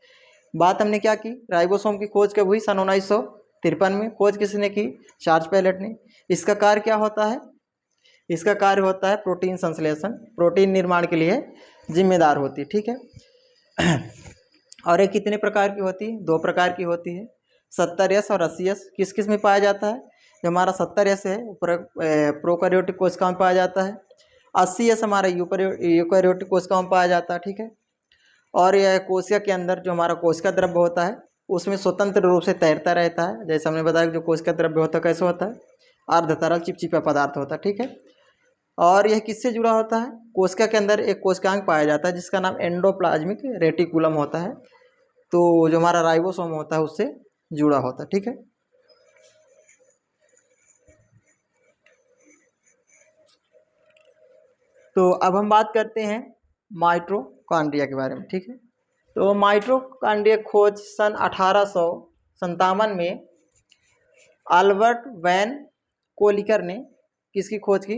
बात हमने क्या की? राइबोसोम की खोज कब हुई? सन 1953 में। खोज किसने की? जॉर्ज पैलेट ने। इसका कार्य क्या होता है? इसका कार्य होता है प्रोटीन संश्लेषण, प्रोटीन निर्माण के लिए जिम्मेदार होती है। ठीक है, और ये कितने प्रकार की होती है? 2 प्रकार की होती है, 70S और 80S। किस किस में पाया जाता है? जो हमारा 70S है प्रोकैरियोटिक कोशिकाओं में पाया जाता है, 80S हमारा यूकैरियोटिक कोशिकाओं में पाया जाता है। ठीक है, और यह कोशिका के अंदर जो हमारा कोशिका द्रव्य होता है उसमें स्वतंत्र रूप से तैरता रहता है। जैसे हमने बताया कि जो कोशिका द्रव्य होता है कैसे होता है? अर्ध तरल चिपचिपा पदार्थ होता है। ठीक है, और यह किससे जुड़ा होता है? कोशिका के अंदर एक कोशिकांग पाया जाता है जिसका नाम एंडोप्लाज्मिक रेटिकुलम होता है। तो जो हमारा राइबोसोम होता है उससे जुड़ा होता है। ठीक है, तो अब हम बात करते हैं माइटोकॉन्ड्रिया के बारे में। ठीक है, तो माइटोकॉन्ड्रिया खोज सन 1857 में अल्बर्ट वैन कोलिकर ने किसकी खोज की?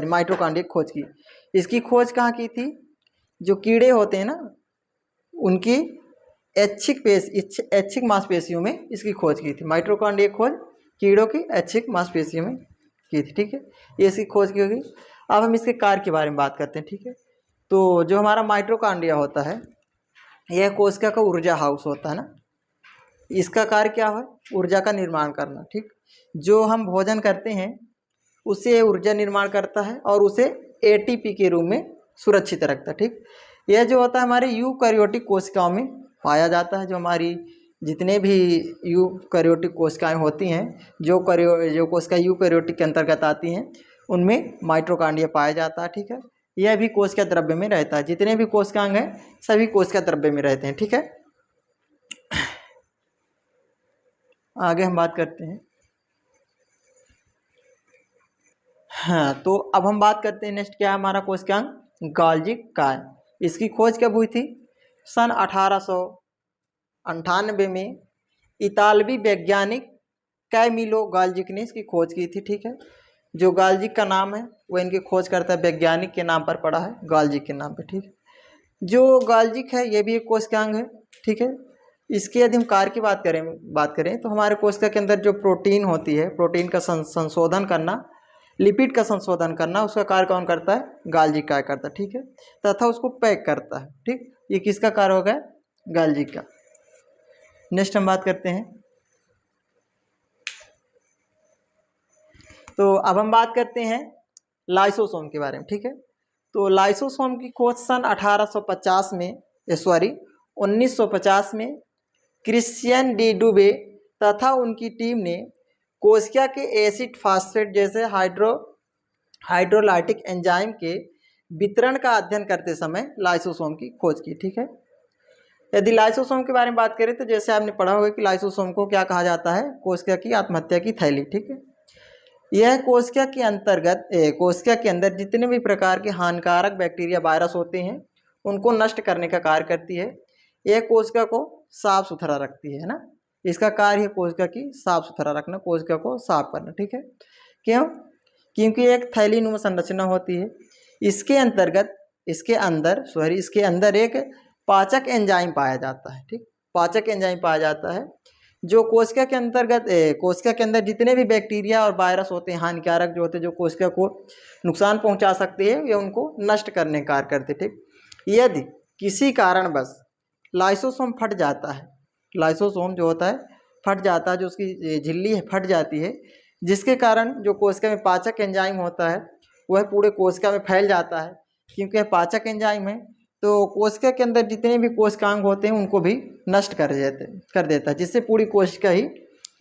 माइटोकॉन्ड्रिया की खोज की। इसकी खोज कहाँ की थी? जो कीड़े होते हैं ना उनकी ऐच्छिक मांसपेशियों में इसकी खोज की थी। माइटोकॉन्ड्रिया खोज कीड़ों की ऐच्छिक मांसपेशियों में की थी। ठीक है, ये इसकी खोज की होगी। अब हम इसके कार्य के बारे में बात करते हैं। ठीक है, तो जो हमारा माइटोकॉन्ड्रिया होता है यह कोशिका का ऊर्जा हाउस होता है ना। इसका कार्य क्या है? ऊर्जा का निर्माण करना। ठीक, जो हम भोजन करते हैं उससे ऊर्जा निर्माण करता है और उसे एटीपी के रूप में सुरक्षित रखता है। ठीक, यह जो होता है हमारे यूकैरियोटिक कोशिकाओं में पाया जाता है। जो हमारी जितने भी यूकैरियोटिक कोशिकाएं होती हैं जो कोशिका यूकैरियोटिक के अंतर्गत आती हैं उनमें माइटोकॉन्ड्रिया पाया जाता है। ठीक है, यह भी कोशिका द्रव्य में रहता है। जितने भी कोशिकांग हैं सभी कोशिका द्रव्य में रहते हैं। ठीक है, आगे हम बात करते हैं। हाँ, तो अब हम बात करते हैं नेक्स्ट क्या है हमारा कोशिकांग? गाल्जी काय। इसकी खोज कब हुई थी? सन 1898 में इतालवी वैज्ञानिक कैमिलो गाल्जिक ने इसकी खोज की थी। ठीक है, जो गाल्जिक का नाम है वो इनकी खोज करता है वैज्ञानिक के नाम पर पड़ा है, गाल्जिक के नाम पे। ठीक है, जो गाल्जिक है ये भी एक कोशिकांग है। ठीक है, इसके यदि हम कार्य की बात करें तो हमारे कोशिका के अंदर जो प्रोटीन होती है, प्रोटीन का संशोधन करना लिपिड का संशोधन करना, उसका कार्य कौन करता है? गाल्जी कार्य करता है, ठीक है। तथा उसको पैक करता है, ठीक। ये किसका कार्य हो गया? गाल्जी का। नेक्स्ट हम बात करते हैं। तो अब हम बात करते हैं लाइसोसोम के बारे में, ठीक है। तो लाइसोसोम की खोज सन 1850 में, सॉरी 1950 में क्रिश्चियन डी डुबे तथा उनकी टीम ने कोशिका के एसिड फास्फेट जैसे हाइड्रोलाइटिक एंजाइम के वितरण का अध्ययन करते समय लाइसोसोम की खोज की, ठीक है। यदि लाइसोसोम के बारे में बात करें तो जैसे आपने पढ़ा होगा कि लाइसोसोम को क्या कहा जाता है? कोशिका की आत्महत्या की थैली, ठीक है। यह कोशिका के अंदर जितने भी प्रकार के हानिकारक बैक्टीरिया वायरस होते हैं उनको नष्ट करने का कार्य करती है। यह कोशिका को साफ सुथरा रखती है ना। इसका कार्य है कोशिका की साफ सुथरा रखना, कोशिका को साफ करना, ठीक है। क्यों? क्योंकि एक थैलीनुमा संरचना होती है। इसके अंदर एक पाचक एंजाइम पाया जाता है, ठीक। पाचक एंजाइम पाया जाता है जो कोशिका के अंदर जितने भी बैक्टीरिया और वायरस होते हैं हानिकारक जो होते हैं, जो कोशिका को नुकसान पहुंचा सकते हैं, ये उनको नष्ट करने का कार्य करते, ठीक। यदि किसी कारणवश लाइसोसोम फट जाता है, लाइसोसोम जो होता है फट जाता है, जो उसकी झिल्ली है फट जाती है, जिसके कारण जो कोशिका में पाचक एंजाइम होता है वह पूरे कोशिका में फैल जाता है। क्योंकि यह पाचक एंजाइम है तो कोशिका के अंदर जितने भी कोशिकांग होते हैं उनको भी नष्ट कर देता है, जिससे पूरी कोशिका ही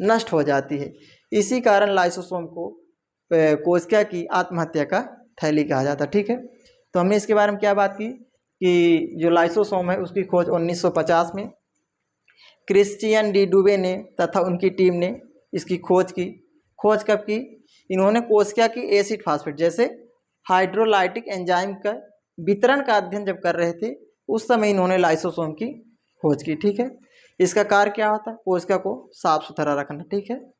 नष्ट हो जाती है। इसी कारण लाइसोसोम को कोशिका की आत्महत्या का थैली कहा जाता है, ठीक है। तो हमने इसके बारे में क्या बात की कि जो लाइसोसोम है उसकी खोज 1950 में क्रिश्चियन डी डुबे ने तथा उनकी टीम ने इसकी खोज की। खोज कब की? इन्होंने कोशिका की एसिड फास्फेट जैसे हाइड्रोलाइटिक एंजाइम का वितरण का अध्ययन जब कर रहे थे उस समय इन्होंने लाइसोसोम की खोज की, ठीक है। इसका कार्य क्या होता है? कोशिका को साफ सुथरा रखना, ठीक है।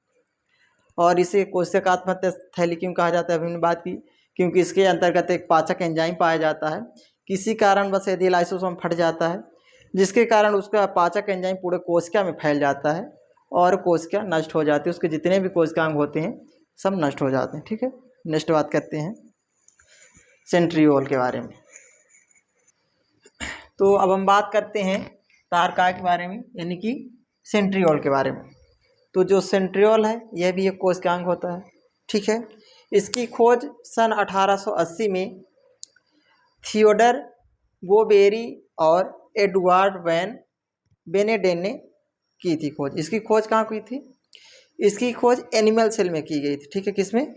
और इसे कोशिका का आत्महत्या थैली क्यों कहा जाता है? अभी हमने बात की क्योंकि इसके अंतर्गत एक पाचक एंजाइम पाया जाता है। किसी कारणवश यदि लाइसोसोम फट जाता है जिसके कारण उसका पाचक एंजाइम पूरे कोशिका में फैल जाता है और कोशिका नष्ट हो जाती है, उसके जितने भी कोशिकांग होते हैं सब नष्ट हो जाते हैं, ठीक है। नेक्स्ट बात करते हैं सेंट्रियोल के बारे में। तो अब हम बात करते हैं तारकाय के बारे में, यानी कि सेंट्रियोल के बारे में। तो जो सेंट्रियोल है यह भी एक कोशिकांग होता है, ठीक है। इसकी खोज सन 1880 में थियोडर बोबेरी और एडवर्ड वैन बेनेडेन ने की थी खोज। इसकी खोज कहाँ की थी? इसकी खोज एनिमल सेल में की गई थी, ठीक है। किसमें?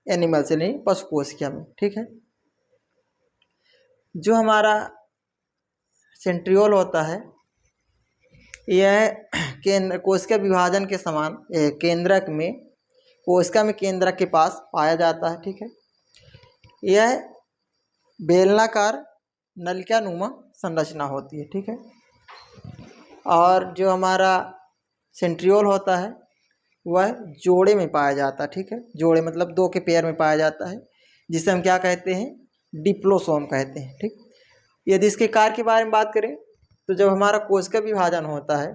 एनिमल सेल नहीं, पशु कोशिका में, ठीक है। जो हमारा सेंट्रियोल होता है यह कोशिका विभाजन के समान केंद्रक में कोशिका में केंद्रक के पास पाया जाता है, ठीक है। यह बेलनाकार नलिकानुमा संरचना होती है, ठीक है। और जो हमारा सेंट्रियोल होता है वह जोड़े में पाया जाता है, ठीक है। जोड़े मतलब दो के पेयर में पाया जाता है, जिसे हम क्या कहते हैं? डिप्लोसोम कहते हैं, ठीक। यदि इसके कार्य के बारे में बात करें तो जब हमारा कोशिका विभाजन होता है,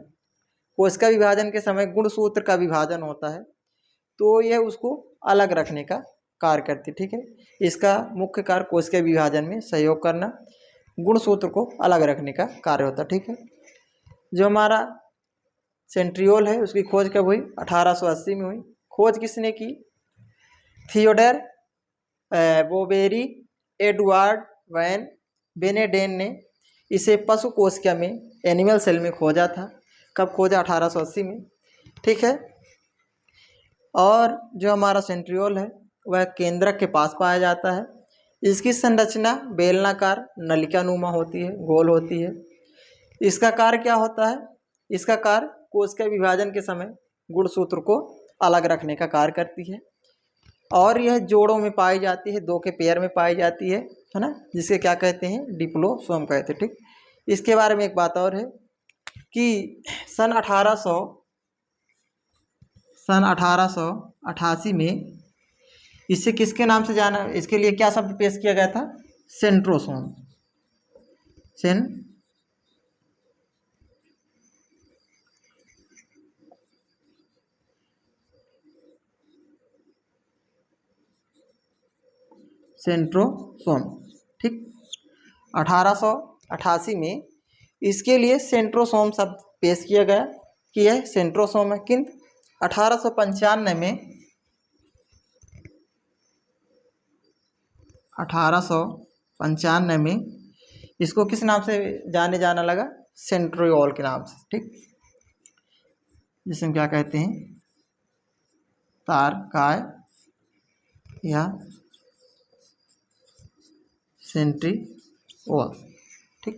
कोशिका विभाजन के समय गुणसूत्र का विभाजन होता है तो यह उसको अलग रखने का कार्य करती है, ठीक है। इसका मुख्य कार्य कोशिका विभाजन में सहयोग करना, गुणसूत्र को अलग रखने का कार्य होता है, ठीक है। जो हमारा सेंट्रियोल है उसकी खोज कब हुई? 1880 में हुई। खोज किसने की? थियोडर बोबेरी, एडवर्ड वैन बेनेडेन ने इसे पशु कोशिका में एनिमल सेल में खोजा था। कब खोजा? 1880 में, ठीक है। और जो हमारा सेंट्रियोल है वह केंद्रक के पास पाया जाता है। इसकी संरचना बेलनाकार नलिकानुमा होती है, गोल होती है। इसका कार्य क्या होता है? इसका कार्य कोशिका विभाजन के समय गुणसूत्र को अलग रखने का कार्य करती है। और यह जोड़ों में पाई जाती है, दो के पेयर में पाई जाती है ना, जिसे क्या कहते हैं? डिप्लोसोम कहते हैं, ठीक। इसके बारे में एक बात और है कि सन 1888 में इसे किसके नाम से जाना, इसके लिए क्या शब्द पेश किया गया था? सेंट्रोसोम। सेंट्रोसोम। ठीक, 1888 में इसके लिए सेंट्रोसोम शब्द पेश किया गया कि यह सेंट्रोसोम है। किंतु 1895 में 1895 में इसको किस नाम से जाने जाना लगा? सेंट्रियोल के नाम से। ठीक, जिसे क्या कहते हैं? तारकाय या सेंट्रियोल। ठीक,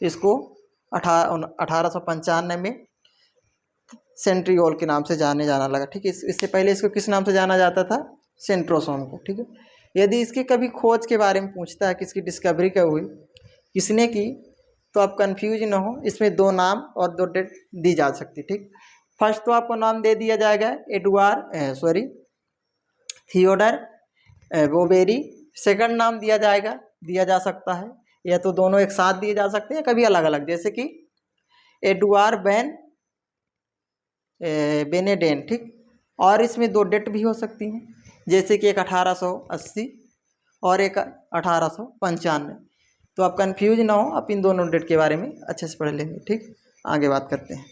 इसको 1895 में सेंट्रियोल के नाम से जाने जाना लगा। ठीक है, इससे पहले इसको किस नाम से जाना जाता था? सेंट्रोसोम को। ठीक है, यदि इसकी कभी खोज के बारे में पूछता है कि इसकी डिस्कवरी कब हुई, किसने की, तो आप कंफ्यूज ना हो, इसमें 2 नाम और 2 डेट दी जा सकती। ठीक, फर्स्ट तो आपको नाम दे दिया जाएगा थियोडर बोबेरी। सेकंड नाम दिया जा सकता है, या तो दोनों एक साथ दिए जा सकते हैं, कभी अलग अलग, जैसे कि एडुआर बेनेडेन। ठीक, और इसमें 2 डेट भी हो सकती हैं, जैसे कि एक 1880 और एक 1895। तो आप कंफ्यूज ना हो, आप इन दोनों डेट के बारे में अच्छे से पढ़ लेंगे। ठीक, आगे बात करते हैं।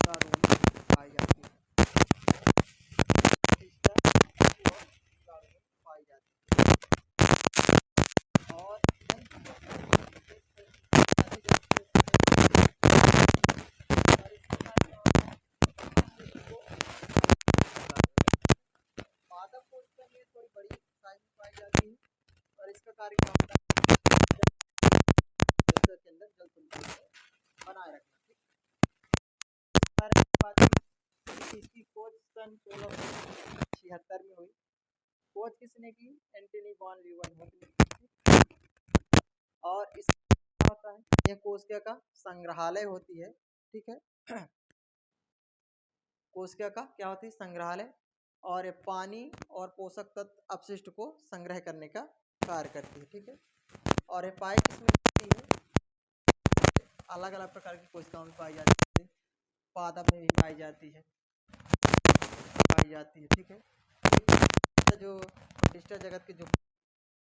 पाई जाती है, पाई जाती है। और पादप कोशिका में थोड़ी बड़ी साइज में पाई जाती है, और इसका कार्य क्या होता है? के अंदर जल संतुलन बनाए रखना। ठीक, इसकी खोज सन 1676 में हुई। खोज किसने की? एंटनी वॉन लीeuwenhoek ने। और इसका क्या होता है? यह कोशिका का संग्रहालय होती है। ठीक है, कोशिका का क्या होती है? संग्रहालय। और ये पानी और पोषक तत्व अपशिष्ट को संग्रह करने का कार्य करती है। ठीक है, और ये पाई किसमें जाती है? अलग अलग प्रकार की कोशिकाओं में पाई जाती है, पादप में भी पाई जाती है। ठीक है, जो डिजिटल जगत के जो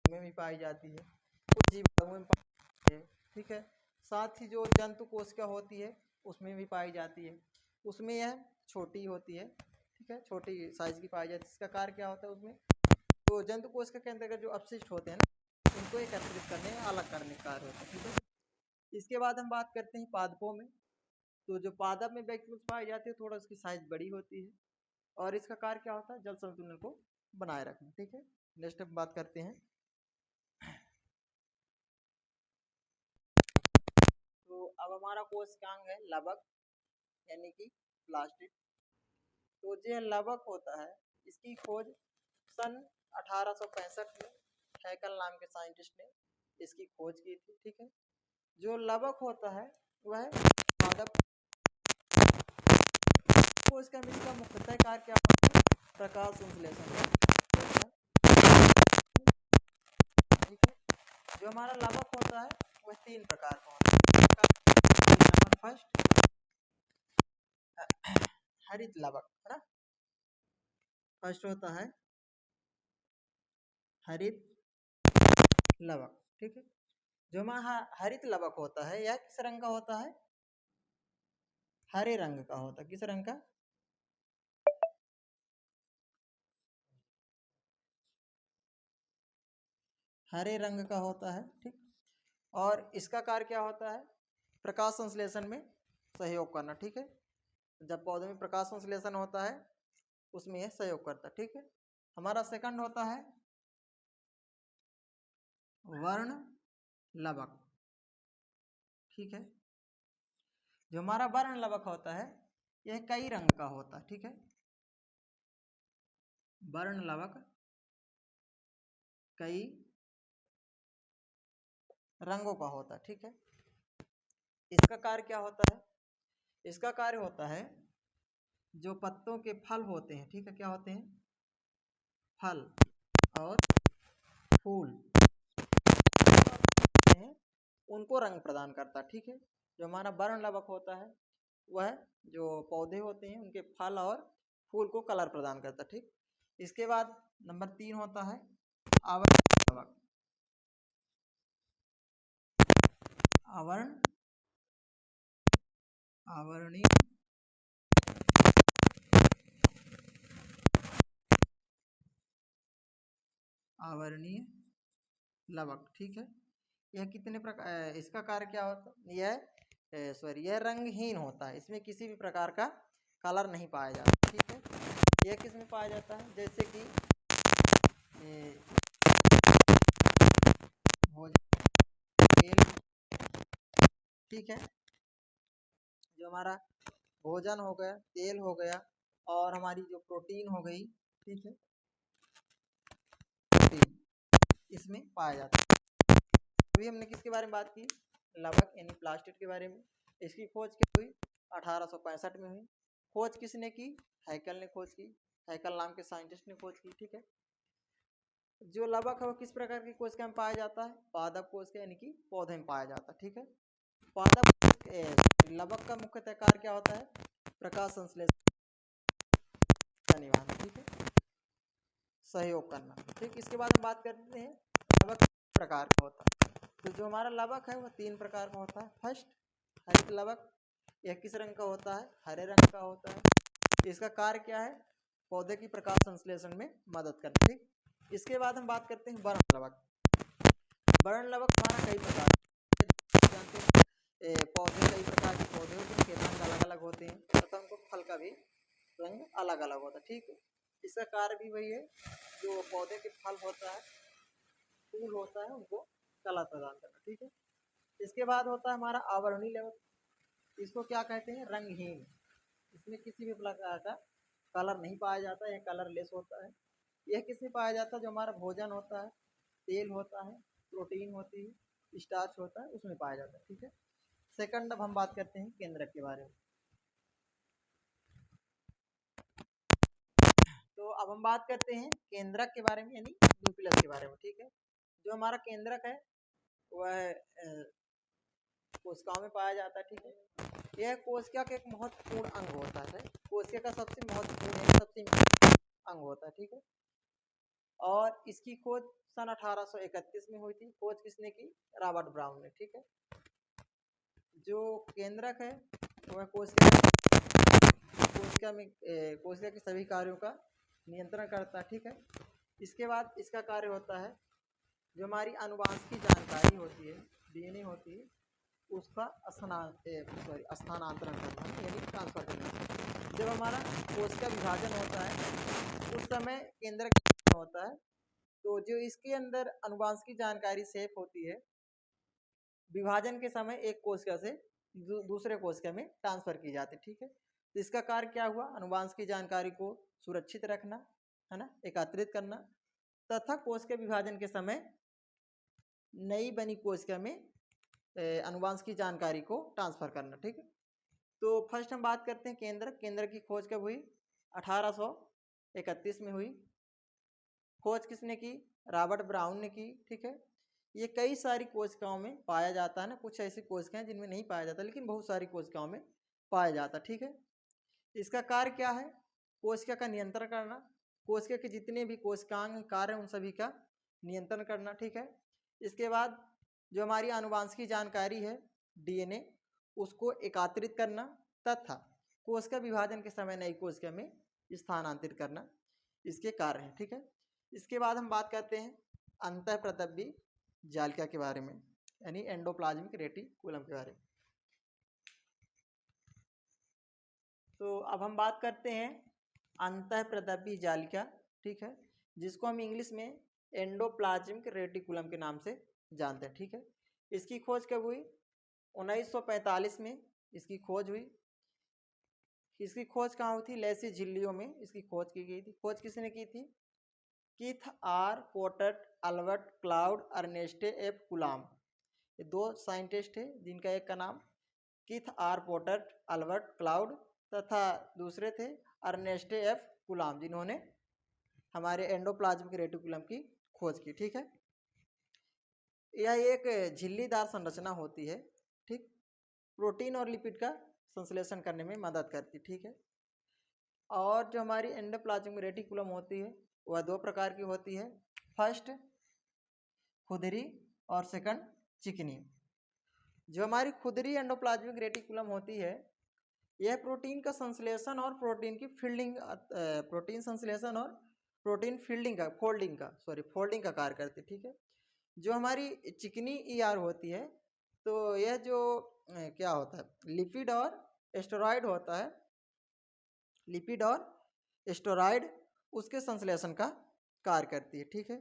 में भी पाई जाती है, कुछ जीव में पाई जाती है। ठीक है, साथ ही जो जंतु कोशिका होती है उसमें भी पाई जाती है, उसमें यह छोटी होती है। ठीक है, छोटी साइज की पाई जाती है। इसका कार्य क्या होता है? उसमें तो जंतु कोशिका के अंतर्गत जो अपशिष्ट होते हैं ना, उनको एकत्रित करने या अलग करने का कार्य होता है। ठीक है, इसके बाद हम बात करते हैं पादपों में। तो जो पादप में बैक्टीरिया पाई जाती है, थोड़ा उसकी साइज बड़ी होती है, और इसका कार्य क्या होता है? जल संतुलन को बनाए रखना। ठीक है, नेक्स्ट हम बात करते हैं। तो अब हमारा कोशिकांग है लवक, यानी कि प्लास्टिड। तो जो लवक होता है, इसकी खोज सन 1865 में हैकल नाम के साइंटिस्ट ने इसकी खोज की थी। ठीक है, जो लवक होता है वह पादप कोशिका में इसका मुख्यतः कार्य क्या होता है? प्रकाश संश्लेषण। ठीक है, जो हमारा लवक होता है वह 3 प्रकार का होता है। फर्स्ट हरित लवक है ना, फर्स्ट होता है हरित लवक। ठीक है। जो हमारा हरित लवक होता है यह किस रंग का होता है? हरे रंग का होता है। किस रंग का? हरे रंग का होता है। ठीक। और इसका कार्य क्या होता है? प्रकाश संश्लेषण में सहयोग करना। ठीक है। जब पौधे में प्रकाश संश्लेषण होता है उसमें यह सहयोग करता है। ठीक है। हमारा सेकंड होता है वर्ण लवक। ठीक है। जो हमारा वर्ण लवक होता है यह कई रंग का होता है। ठीक है। वर्ण लवक कई रंगों का होता है। ठीक है। इसका कार्य क्या होता है? इसका कार्य होता है जो पत्तों के फल होते हैं। ठीक है। क्या होते हैं? फल और फूल हैं उनको रंग प्रदान करता है। ठीक है। जो हमारा वर्ण लवक होता है वह जो पौधे होते हैं उनके फल और फूल को कलर प्रदान करता है। ठीक। इसके बाद नंबर 3 होता है आवरण लवक। आवरण आवरणीय आवरणीय लवक। ठीक है। यह कितने प्रकार, इसका कार्य क्या होता है? यह रंगहीन होता है। इसमें किसी भी प्रकार का कलर नहीं पाया जाता। ठीक है। यह किस में पाया जाता है? जैसे कि तेल। ठीक है। जो हमारा भोजन हो गया, तेल हो गया और हमारी जो प्रोटीन हो गई। ठीक है। प्रोटीन इसमें पाया जाता है। अभी हमने किसके बारे में बात की? लवक यानी प्लास्टिड के बारे में। इसकी खोज क्या हुई? 1865 में हुई। खोज किसने की? हैकल ने खोज की। हैकल नाम के साइंटिस्ट ने खोज की। ठीक है। जो लवक है वो किस प्रकार की कोशिका में पाया जाता है? पादप कोशिका यानी कि पौधे में पाया जाता है। ठीक है। पादप लवक का मुख्यतः कार्य क्या होता है? प्रकाश संश्लेषण का निवारण। ठीक है। सहयोग करना। ठीक। इसके बाद हम बात करते हैं लवक प्रकार का होता है। तो जो हमारा लवक है वह 3 प्रकार का होता है। फर्स्ट हरित लवक। यह किस रंग का होता है? हरे रंग का होता है। इसका कार्य क्या है? पौधे की प्रकाश संश्लेषण में मदद करना। ठीक। इसके बाद हम बात करते हैं वर्ण लवक। वर्ण लवक हमारा कई प्रकार जानते हैं। पौधे कई प्रकार के पौधे होते हैं, उनके रंग अलग अलग होते हैं तथा उनको फल का भी रंग अलग अलग होता है। ठीक है। इसका कार्य भी वही है जो पौधे के फल होता है, फूल होता है, उनको कलर प्रदान करना। ठीक है। इसके बाद होता है हमारा आवरणीय लवक। इसको क्या कहते हैं? रंगहीन। इसमें किसी भी प्रकार का कलर नहीं पाया जाता, यह कलरलेस होता है। यह किसमें पाया जाता है? जो हमारा भोजन होता है, तेल होता है, प्रोटीन होती है, स्टार्च होता है, उसमें पाया जाता है। ठीक है। सेकंड अब हम बात करते हैं केंद्रक के बारे में। तो अब हम बात करते हैं केंद्रक के बारे में यानी न्यूक्लियस के बारे में। ठीक है। जो हमारा केंद्रक है वह कोशिकाओं में पाया जाता है। ठीक है। यह कोशिका का एक महत्वपूर्ण अंग होता है। कोशिका का सबसे महत्वपूर्ण सबसे अंग होता है। ठीक है। और इसकी खोज सन 1831 में हुई थी। खोज किसने की? रॉबर्ट ब्राउन ने। ठीक है। जो केंद्रक है वह कोशिका के सभी कार्यों का नियंत्रण करता है। ठीक है। इसके बाद इसका कार्य होता है जो हमारी अनुवांशिक जानकारी होती है, डीएनए होती है, उसका स्थानांतरण करना यानी ट्रांसफर करना। जब हमारा कोशिका विभाजन होता है उस समय केंद्रक होता है, तो जो इसके अंदर अनुवांशिक जानकारी सेव होती है विभाजन के समय एक कोशिका से दूसरे कोशिका में ट्रांसफर की जाती है। ठीक है। तो इसका कार्य क्या हुआ? अनुवांशिक जानकारी को सुरक्षित रखना, है ना, एकत्रित करना तथा कोशिका विभाजन के समय नई बनी कोशिका में अनुवांशिक जानकारी को ट्रांसफर करना। ठीक है। तो फर्स्ट हम बात करते हैं केंद्र की खोज कब हुई? 1831 में हुई। खोज किसने की? रॉबर्ट ब्राउन ने की। ठीक है। ये कई सारी कोशिकाओं में पाया जाता है ना, कुछ ऐसी कोशिकाएं जिनमें नहीं पाया जाता लेकिन बहुत सारी कोशिकाओं में पाया जाता। ठीक है। इसका कार्य क्या है? कोशिका का नियंत्रण करना, कोशिका के जितने भी कोशिकांग कार्य उन सभी का नियंत्रण करना। ठीक है। इसके बाद जो हमारी आनुवांशिकी जानकारी है डीएनए, उसको एकत्रित करना तथा कोशिका विभाजन के समय नई कोशिका में स्थानांतरित करना इसके कार्य हैं। ठीक है, इसके बाद हम बात करते हैं अंतःप्रतव्यी जालिका के बारे में, यानी एंडोप्लाज्मिक रेटिकुलम के बारे में। तो अब हम बात करते हैं अंतःप्रतव्यी जालिका, ठीक है, जिसको हम इंग्लिश में एंडोप्लाज्मिक रेटिकुलम के नाम से जानते हैं। ठीक है, इसकी खोज कब हुई? 1945 में इसकी खोज हुई। इसकी खोज कहाँ हुई थी? लेसी झिल्लियों में इसकी खोज की गई थी। खोज किसने की थी? Keith R Porter, Albert Claude, Ernest F Fullam. ये दो साइंटिस्ट थे जिनका एक का नाम Keith R Porter, Albert Claude तथा दूसरे थे अर्नेस्टे एफ कुलाम, जिन्होंने हमारे एंडोप्लाज्मिक रेटिकुलम की खोज की। ठीक है, यह एक झिल्लीदार संरचना होती है, ठीक, प्रोटीन और लिपिड का संश्लेषण करने में मदद करती। ठीक है, और जो हमारी एंडोप्लाज्मिक रेटिकुलम होती है वह दो प्रकार की होती है, फर्स्ट खुदरी और सेकंड चिकनी। जो हमारी खुदरी एंडोप्लाज्मिक रेटिकुलम होती है यह प्रोटीन का संश्लेषण और प्रोटीन की फील्डिंग, प्रोटीन संश्लेषण और प्रोटीन फोल्डिंग का कार्य करती है। ठीक है, जो हमारी चिकनी ईआर होती है तो यह जो क्या होता है, लिपिड और स्टेरॉयड होता है, लिपिड और स्टेरॉयड उसके संश्लेषण का कार्य करती है। ठीक है,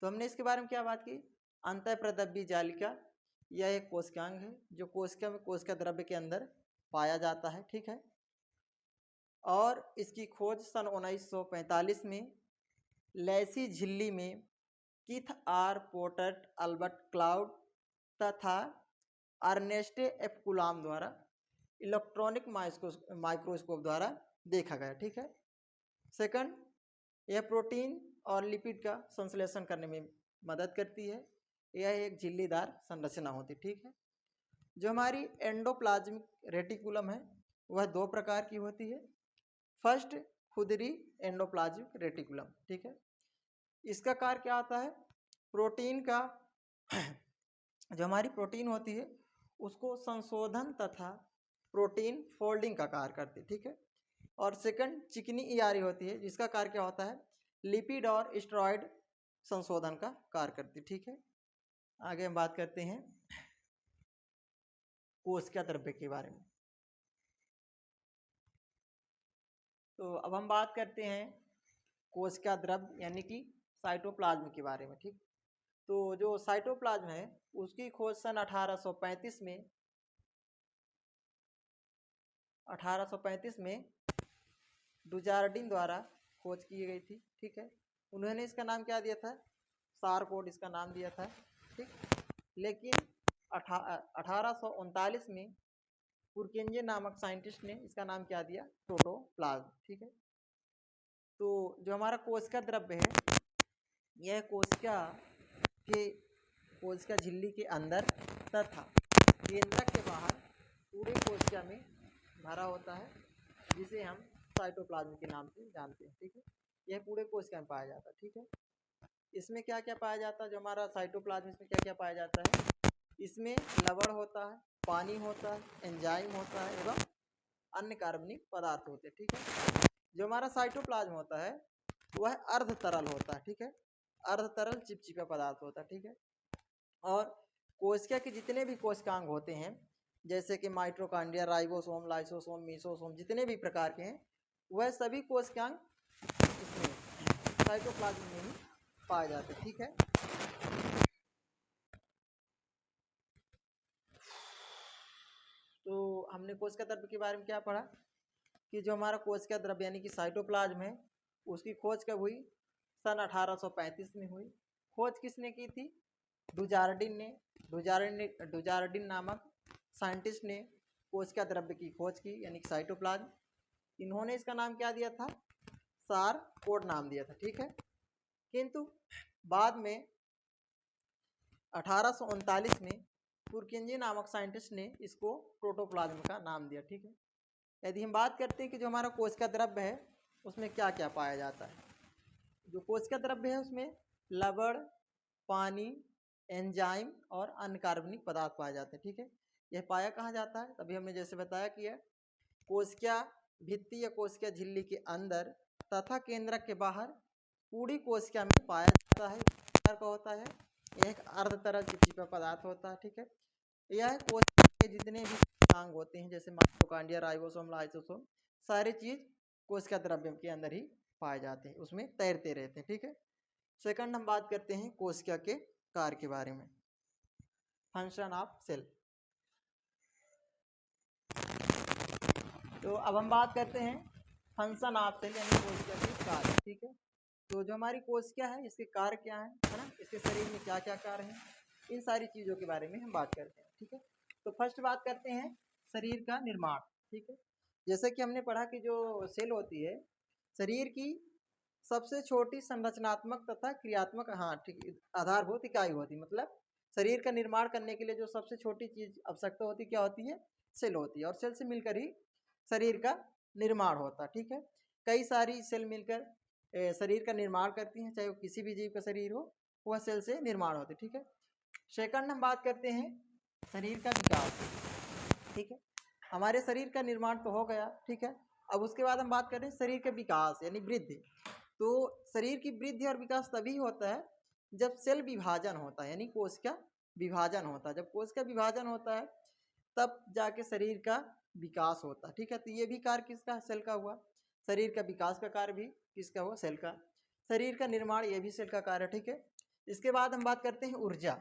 तो हमने इसके बारे में क्या बात की? अंतःप्रतव्यी जालिका यह एक कोशिकांग है जो कोशिका में कोशिका द्रव्य के अंदर पाया जाता है। ठीक है, और इसकी खोज सन 1945 में लेसी झिल्ली में Keith R Porter, Albert Claude तथा अर्नेस्टे एफ कुलाम द्वारा इलेक्ट्रॉनिक माइक्रोस्कोप द्वारा देखा गया। ठीक है, सेकंड, यह प्रोटीन और लिपिड का संश्लेषण करने में मदद करती है। यह एक झिल्लीदार संरचना होती है। ठीक है, जो हमारी एंडोप्लाज्मिक रेटिकुलम है वह दो प्रकार की होती है, फर्स्ट खुदरी एंडोप्लाज्मिक रेटिकुलम। ठीक है, इसका कार्य क्या होता है? प्रोटीन का जो हमारी प्रोटीन होती है उसको संशोधन तथा प्रोटीन फोल्डिंग का कार्य करती है। ठीक है, और सेकंड चिकनी ईआरई होती है जिसका कार्य क्या होता है? लिपिड और स्टेरॉयड संशोधन का कार्य करती है। ठीक है, आगे हम बात करते हैं कोशिका द्रव्य के बारे में। तो अब हम बात करते हैं कोशिका द्रव्य यानी कि साइटोप्लाज्म के बारे में। ठीक, तो जो साइटोप्लाज्म है उसकी खोज सन 1835 में डुजार्डिन द्वारा खोज की गई थी। ठीक है, उन्होंने इसका नाम क्या दिया था? सारकोड इसका नाम दिया था। ठीक, लेकिन 1839 में पुरकेंजे नामक साइंटिस्ट ने इसका नाम क्या दिया? प्रोटोप्लाज्म। ठीक है, तो जो हमारा कोशिका द्रव्य है यह कोशिका झिल्ली के अंदर तथा केंद्रक के बाहर पूरे कोशिका में भरा होता है, जिसे हम साइटोप्लाज्म के नाम से जानते हैं। ठीक है, यह पूरे कोशिका में पाया जाता है। ठीक है, इसमें क्या क्या पाया जाता है? जो हमारा साइटोप्लाज्म इसमें क्या क्या पाया जाता है? इसमें लवण होता है, पानी होता है, एंजाइम होता है एवं अन्य कार्बनिक पदार्थ होते हैं। ठीक है, जो हमारा साइटोप्लाज्म होता है वह अर्ध तरल होता है। ठीक है, अर्ध तरल चिपचिपा पदार्थ होता है। ठीक है, और कोशिका के जितने भी कोशिकांग होते हैं जैसे कि माइटोकॉन्ड्रिया, राइबोसोम, लाइसोसोम, मीसोसोम, जितने भी प्रकार के हैं वह सभी कोशिकांग इसमें साइटोप्लाज्म में ही पाए जाते हैं। ठीक है, तो हमने कोशिका द्रव्य के बारे में क्या पढ़ा कि जो हमारा कोशिका द्रव्य यानी कि साइटोप्लाज्म है उसकी खोज कब हुई? सन 1835 में हुई। खोज किसने की थी? डुजार्डिन ने। डुजार्डिन नामक साइंटिस्ट ने कोशिका द्रव्य की खोज की यानी कि साइटोप्लाज्म। इन्होंने इसका नाम क्या दिया था? सारकोड नाम दिया था। ठीक है, किंतु बाद में 1839 में पुरकेंजे नामक साइंटिस्ट ने इसको प्रोटोप्लाज्म का नाम दिया। ठीक है, यदि हम बात करते हैं कि जो हमारा कोशिका द्रव्य है उसमें क्या क्या पाया जाता है, जो कोशिका द्रव्य है उसमें लवण, पानी, एंजाइम और अन्य कार्बनिक पदार्थ पाए जाते हैं। ठीक है, यह पाया कहाँ जाता है? तभी हमने जैसे बताया कि यह कोशिका भित्ति या कोशिका झिल्ली के अंदर तथा केंद्रक के बाहर पूरी कोशिका में पाया जाता है। प्रकार का होता है, यह एक अर्ध तरल चिपचिपा पदार्थ होता है। ठीक है, यह कोशिका के जितने भी अंग होते हैं जैसे माइटोकॉन्ड्रिया, राइबोसोम, लाइसोसोम, सारी चीज कोशिका द्रव्य के अंदर ही पाए जाते हैं, उसमें तैरते रहते हैं। ठीक है, सेकंड हम बात करते हैं कोशिका के कार्य के बारे में, फंक्शन ऑफ सेल। तो अब हम बात करते हैं फंक्शन ऑफ सेल यानी कोशिका के कार्य। ठीक है, तो जो हमारी कोशिका है इसके कार्य क्या है ना, इसके शरीर में क्या क्या कार्य हैं, इन सारी चीज़ों के बारे में हम बात करते हैं। ठीक है, तो फर्स्ट बात करते हैं शरीर का निर्माण। ठीक है, जैसे कि हमने पढ़ा कि जो सेल होती है शरीर की सबसे छोटी संरचनात्मक तथा क्रियात्मक, हाँ ठीक, आधारभूत इकाई होती, मतलब शरीर का निर्माण करने के लिए जो सबसे छोटी चीज आवश्यकता होती क्या होती है? सेल होती है, और सेल से मिलकर ही शरीर का निर्माण होता है। ठीक है, कई सारी सेल मिलकर शरीर का निर्माण करती हैं, चाहे वो किसी भी जीव का शरीर हो, वह सेल से निर्माण होते। ठीक है, सेकंड हम बात करते हैं शरीर का विकास। ठीक है, हमारे शरीर का निर्माण तो हो गया। ठीक है, अब उसके बाद हम बात करें शरीर के विकास यानी वृद्धि। तो शरीर की वृद्धि और विकास तभी होता है जब सेल विभाजन होता है, यानी कोशिका विभाजन होता है। जब कोशिका विभाजन होता है तब जाके शरीर का विकास होता है। ठीक है, तो ये भी कार्य किसका? सेल का हुआ। शरीर का विकास का कार्य भी किसका हुआ? सेल का। शरीर का निर्माण ये भी सेल का कार्य है। ठीक है, इसके बाद हम बात करते हैं ऊर्जा।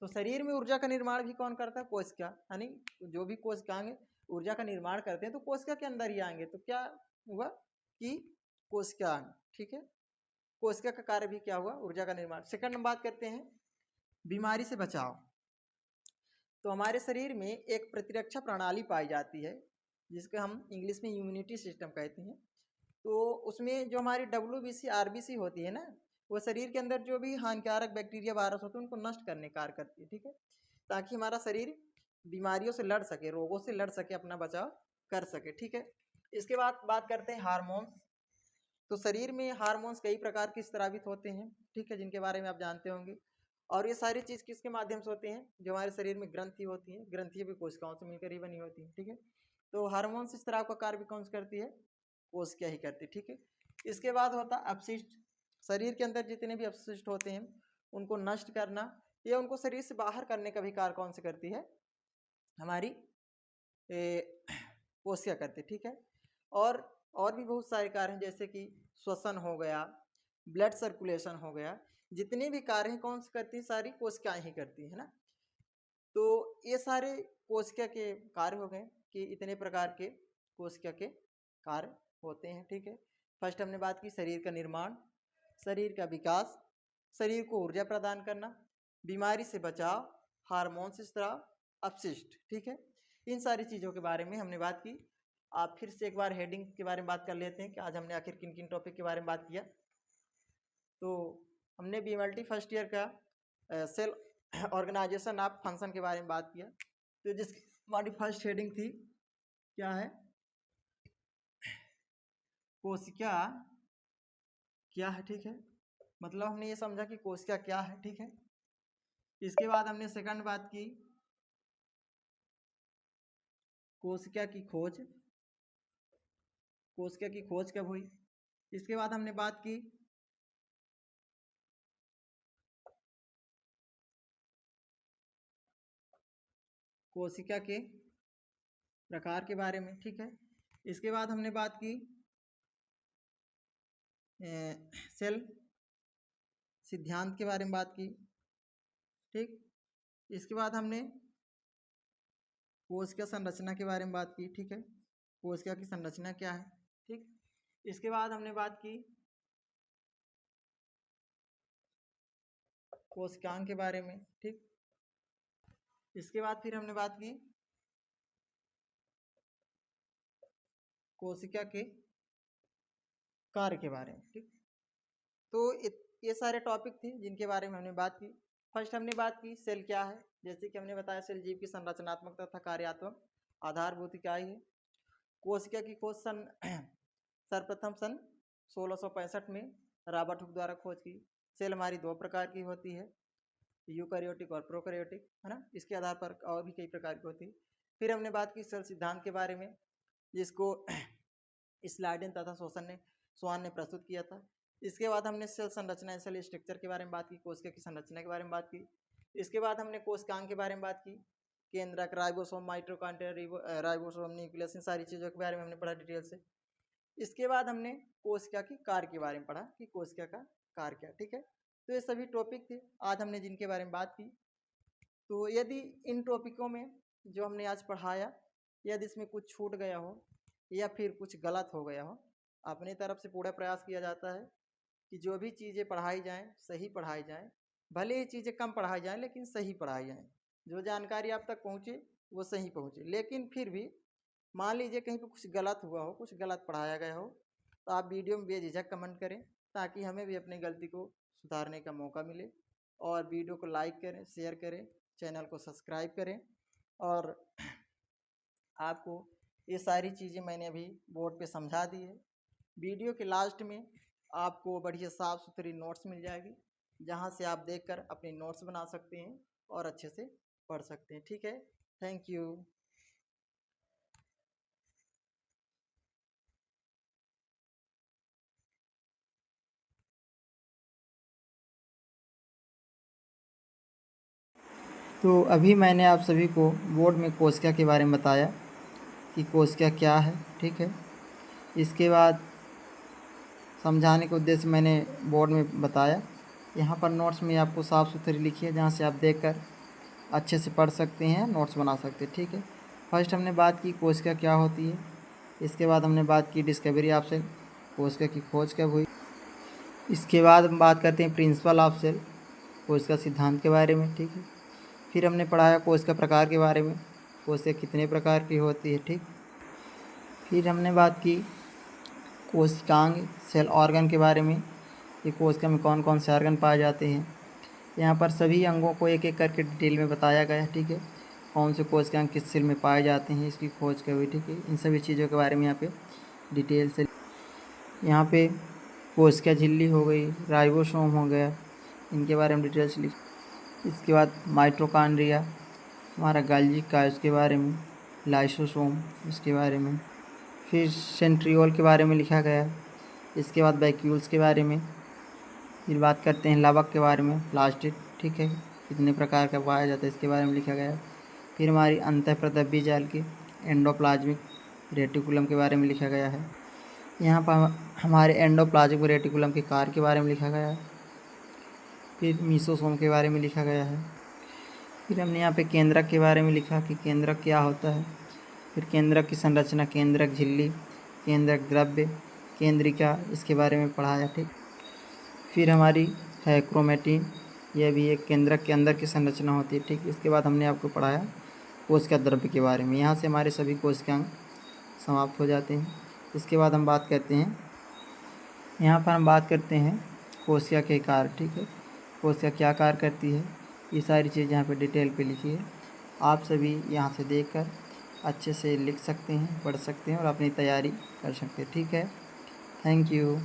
तो शरीर में ऊर्जा का निर्माण भी कौन करता है? कोशिका, यानी जो भी कोशिकाएं ऊर्जा का निर्माण करते हैं तो कोशिका के अंदर ही आएंगे। तो क्या हुआ कि कोशिका, ठीक है, कोशिका का कार्य भी क्या हुआ? ऊर्जा का निर्माण। सेकंड हम बात करते हैं बीमारी से बचाव। तो हमारे शरीर में एक प्रतिरक्षा प्रणाली पाई जाती है जिसके हम इंग्लिश में इम्यूनिटी सिस्टम कहते हैं। तो उसमें जो हमारी WBC RBC होती है ना, वो शरीर के अंदर जो भी हानिकारक बैक्टीरिया, वायरस होते हैं उनको नष्ट करने कार्य करती है। ठीक है, ताकि हमारा शरीर बीमारियों से लड़ सके, रोगों से लड़ सके, अपना बचाव कर सके। ठीक है, इसके बाद बात करते हैं हार्मोन्स। तो शरीर में हार्मोन्स कई प्रकार के स्रावित होते हैं। ठीक है, जिनके बारे में आप जानते होंगे। और ये सारी चीज़ किसके माध्यम से होते हैं? जो हमारे शरीर में ग्रंथि होती हैं, ग्रंथियाँ भी कोशिकाओं से मिलकर ही बनी होती हैं। ठीक है, तो हार्मोन्स स्राव का कार्य भी कौन सी करती है? कोशिका ही करती है। ठीक है, इसके बाद होता है अपशिष्ट। शरीर के अंदर जितने भी अपशिष्ट होते हैं उनको नष्ट करना या उनको शरीर से बाहर करने का भी कार्य कौन से करती है? हमारी कोशिका करती है। ठीक है, और भी बहुत सारे कार्य हैं जैसे कि श्वसन हो गया, ब्लड सर्कुलेशन हो गया, जितने भी कार्य हैं कौन से करती है? सारी कोशिकाएं ही करती है ना। तो ये सारे कोशिका के कार्य हो गए कि इतने प्रकार के कोशिका के कार्य होते हैं। ठीक है, फर्स्ट हमने बात की शरीर का निर्माण, शरीर का विकास, शरीर को ऊर्जा प्रदान करना, बीमारी से बचाव, हार्मोन से स्राव, अपशिष्ट। ठीक है, इन सारी चीज़ों के बारे में हमने बात की। आप फिर से एक बार हेडिंग के बारे में बात कर लेते हैं कि आज हमने आखिर किन किन टॉपिक के बारे में बात किया। तो हमने BMLT फर्स्ट ईयर का सेल ऑर्गेनाइजेशन ऑफ फंक्शन के बारे में बात किया। तो जिसकी हमारी फर्स्ट हेडिंग थी क्या है? कोशिका क्या है। ठीक है, मतलब हमने ये समझा कि कोशिका क्या है। ठीक है, इसके बाद हमने सेकंड बात की कोशिका की खोज, कोशिका की खोज कब हुई। इसके बाद हमने बात की कोशिका के प्रकार के बारे में। ठीक है, इसके बाद हमने बात की सेल सिद्धांत के बारे में बात की। ठीक, इसके बाद हमने कोशिका संरचना के बारे में बात की। ठीक है, कोशिका की संरचना क्या है। ठीक, इसके बाद हमने बात की कोशिकांग के बारे में। ठीक, इसके बाद फिर हमने बात की कोशिका के कार्य के बारे में। ठीक, तो ये सारे टॉपिक थे जिनके बारे में हमने बात की। फर्स्ट हमने बात की सेल क्या है, जैसे कि हमने बताया सेल जीव की संरचनात्मक तथा कार्यात्मक आधारभूत इकाई है। कोशिका की खोज सर्वप्रथम सन 1665 में रॉबर्ट हुक द्वारा खोज की। सेल हमारी दो प्रकार की होती है, यूकैरियोटिक और प्रोकैरियोटिक, है ना। इसके आधार पर और भी कई प्रकार की होती है। फिर हमने बात की सेल सिद्धांत के बारे में, जिसको स्लाइडेन तथा स्वान ने प्रस्तुत किया था। इसके बाद हमने सेल संरचना, सेल स्ट्रक्चर के बारे में बात की, कोशिका की संरचना के बारे में बात की। इसके बाद हमने कोशिकांग के बारे में बात की, केंद्रक, राइबोसोम, माइटोकॉन्ड्रिया, राइबोसोम, न्यूक्लियस, इन सारी चीज़ों के बारे में हमने पढ़ा डिटेल से। इसके बाद हमने कोशिका की कार्य के बारे में पढ़ा कि कोशिका का कार्य क्या, ठीक है। तो ये सभी टॉपिक थे आज हमने जिनके बारे में बात की। तो यदि इन टॉपिकों में जो हमने आज पढ़ाया, यदि इसमें कुछ छूट गया हो या फिर कुछ गलत हो गया हो, अपनी तरफ से पूरा प्रयास किया जाता है कि जो भी चीज़ें पढ़ाई जाएं सही पढ़ाई जाएं, भले ही चीज़ें कम पढ़ाई जाएं लेकिन सही पढ़ाई जाएं। जो जानकारी आप तक पहुँचे वो सही पहुँचे, लेकिन फिर भी मान लीजिए कहीं पे कुछ गलत हुआ हो, कुछ गलत पढ़ाया गया हो, तो आप वीडियो में बेझिझक कमेंट करें ताकि हमें भी अपनी गलती को सुधारने का मौका मिले। और वीडियो को लाइक करें, शेयर करें, चैनल को सब्सक्राइब करें। और आपको ये सारी चीज़ें मैंने अभी बोर्ड पे समझा दी है। वीडियो के लास्ट में आपको बढ़िया साफ़ सुथरी नोट्स मिल जाएगी, जहाँ से आप देखकर अपने नोट्स बना सकते हैं और अच्छे से पढ़ सकते हैं, ठीक है। Thank you. तो अभी मैंने आप सभी को बोर्ड में कोशिका के बारे में बताया कि कोशिका क्या है, ठीक है। इसके बाद समझाने के उद्देश्य मैंने बोर्ड में बताया। यहाँ पर नोट्स में आपको साफ़ सुथरी लिखी है, जहाँ से आप देखकर अच्छे से पढ़ सकते हैं, नोट्स बना सकते हैं, ठीक है। फर्स्ट हमने बात की कोशिका क्या होती है। इसके बाद हमने बात की डिस्कवरी ऑफ सेल, कोशिका की खोज कब हुई। इसके बाद हम बात करते हैं प्रिंसिपल ऑफ सेल, कोशिका सिद्धांत के बारे में, ठीक है। फिर हमने पढ़ाया कोशिका प्रकार के बारे में, कोशिका कितने प्रकार की होती है, ठीक। फिर हमने बात की कोशिकांग, सेल ऑर्गन के बारे में, कि कोशिका में कौन कौन से ऑर्गन पाए जाते हैं। यहाँ पर सभी अंगों को एक एक करके डिटेल में बताया गया है, ठीक है। कौन से कोशिकांग किस सेल में पाए जाते हैं, इसकी खोज कब हुई, ठीक है। इन सभी चीज़ों के बारे में यहाँ पे डिटेल से, यहाँ पे कोशिका झिल्ली हो गई, राइबोसोम हो गया, इनके बारे में डिटेल से लिख। इसके बाद माइटोकॉन्ड्रिया, हमारा गाल्जी का, उसके बारे में, लाइसोसोम, इसके बारे में। फिर सेंट्रियोल के बारे में लिखा गया। इसके बाद वैक्यूल्स के बारे में। फिर बात करते हैं लावक के बारे में, प्लास्टिड, ठीक है, कितने प्रकार का पाया जाता है, इसके बारे में लिखा गया। फिर हमारी अंतःप्रदव्य जाल की एंडोप्लाज्मिक रेटिकुलम के बारे में लिखा गया है। यहाँ पर हमारे एंडोप्लाज्मिक रेटिकुलम के कार्य के बारे में लिखा गया है। फिर मीसोसोम के बारे में लिखा गया है। फिर हमने यहाँ पे केंद्रक के बारे में लिखा कि केंद्रक क्या होता है। फिर केंद्रक की संरचना, केंद्रक झिल्ली, केंद्रक द्रव्य, केंद्रिका, इसके बारे में पढ़ाया, ठीक। फिर हमारी है क्रोमेटिन, यह भी एक केंद्रक के अंदर की संरचना होती है, ठीक। इसके बाद हमने आपको पढ़ाया कोशिका द्रव्य के बारे में। यहाँ से हमारे सभी कोशिकांग समाप्त हो जाते हैं। इसके बाद हम बात करते हैं, यहाँ पर हम बात करते हैं कोशिका के कार्य, ठीक है। कोशिका क्या कार्य करती है, ये सारी चीज़ यहाँ पे डिटेल पे लिखी है। आप सभी यहाँ से देखकर अच्छे से लिख सकते हैं, पढ़ सकते हैं और अपनी तैयारी कर सकते हैं, ठीक है। Thank you.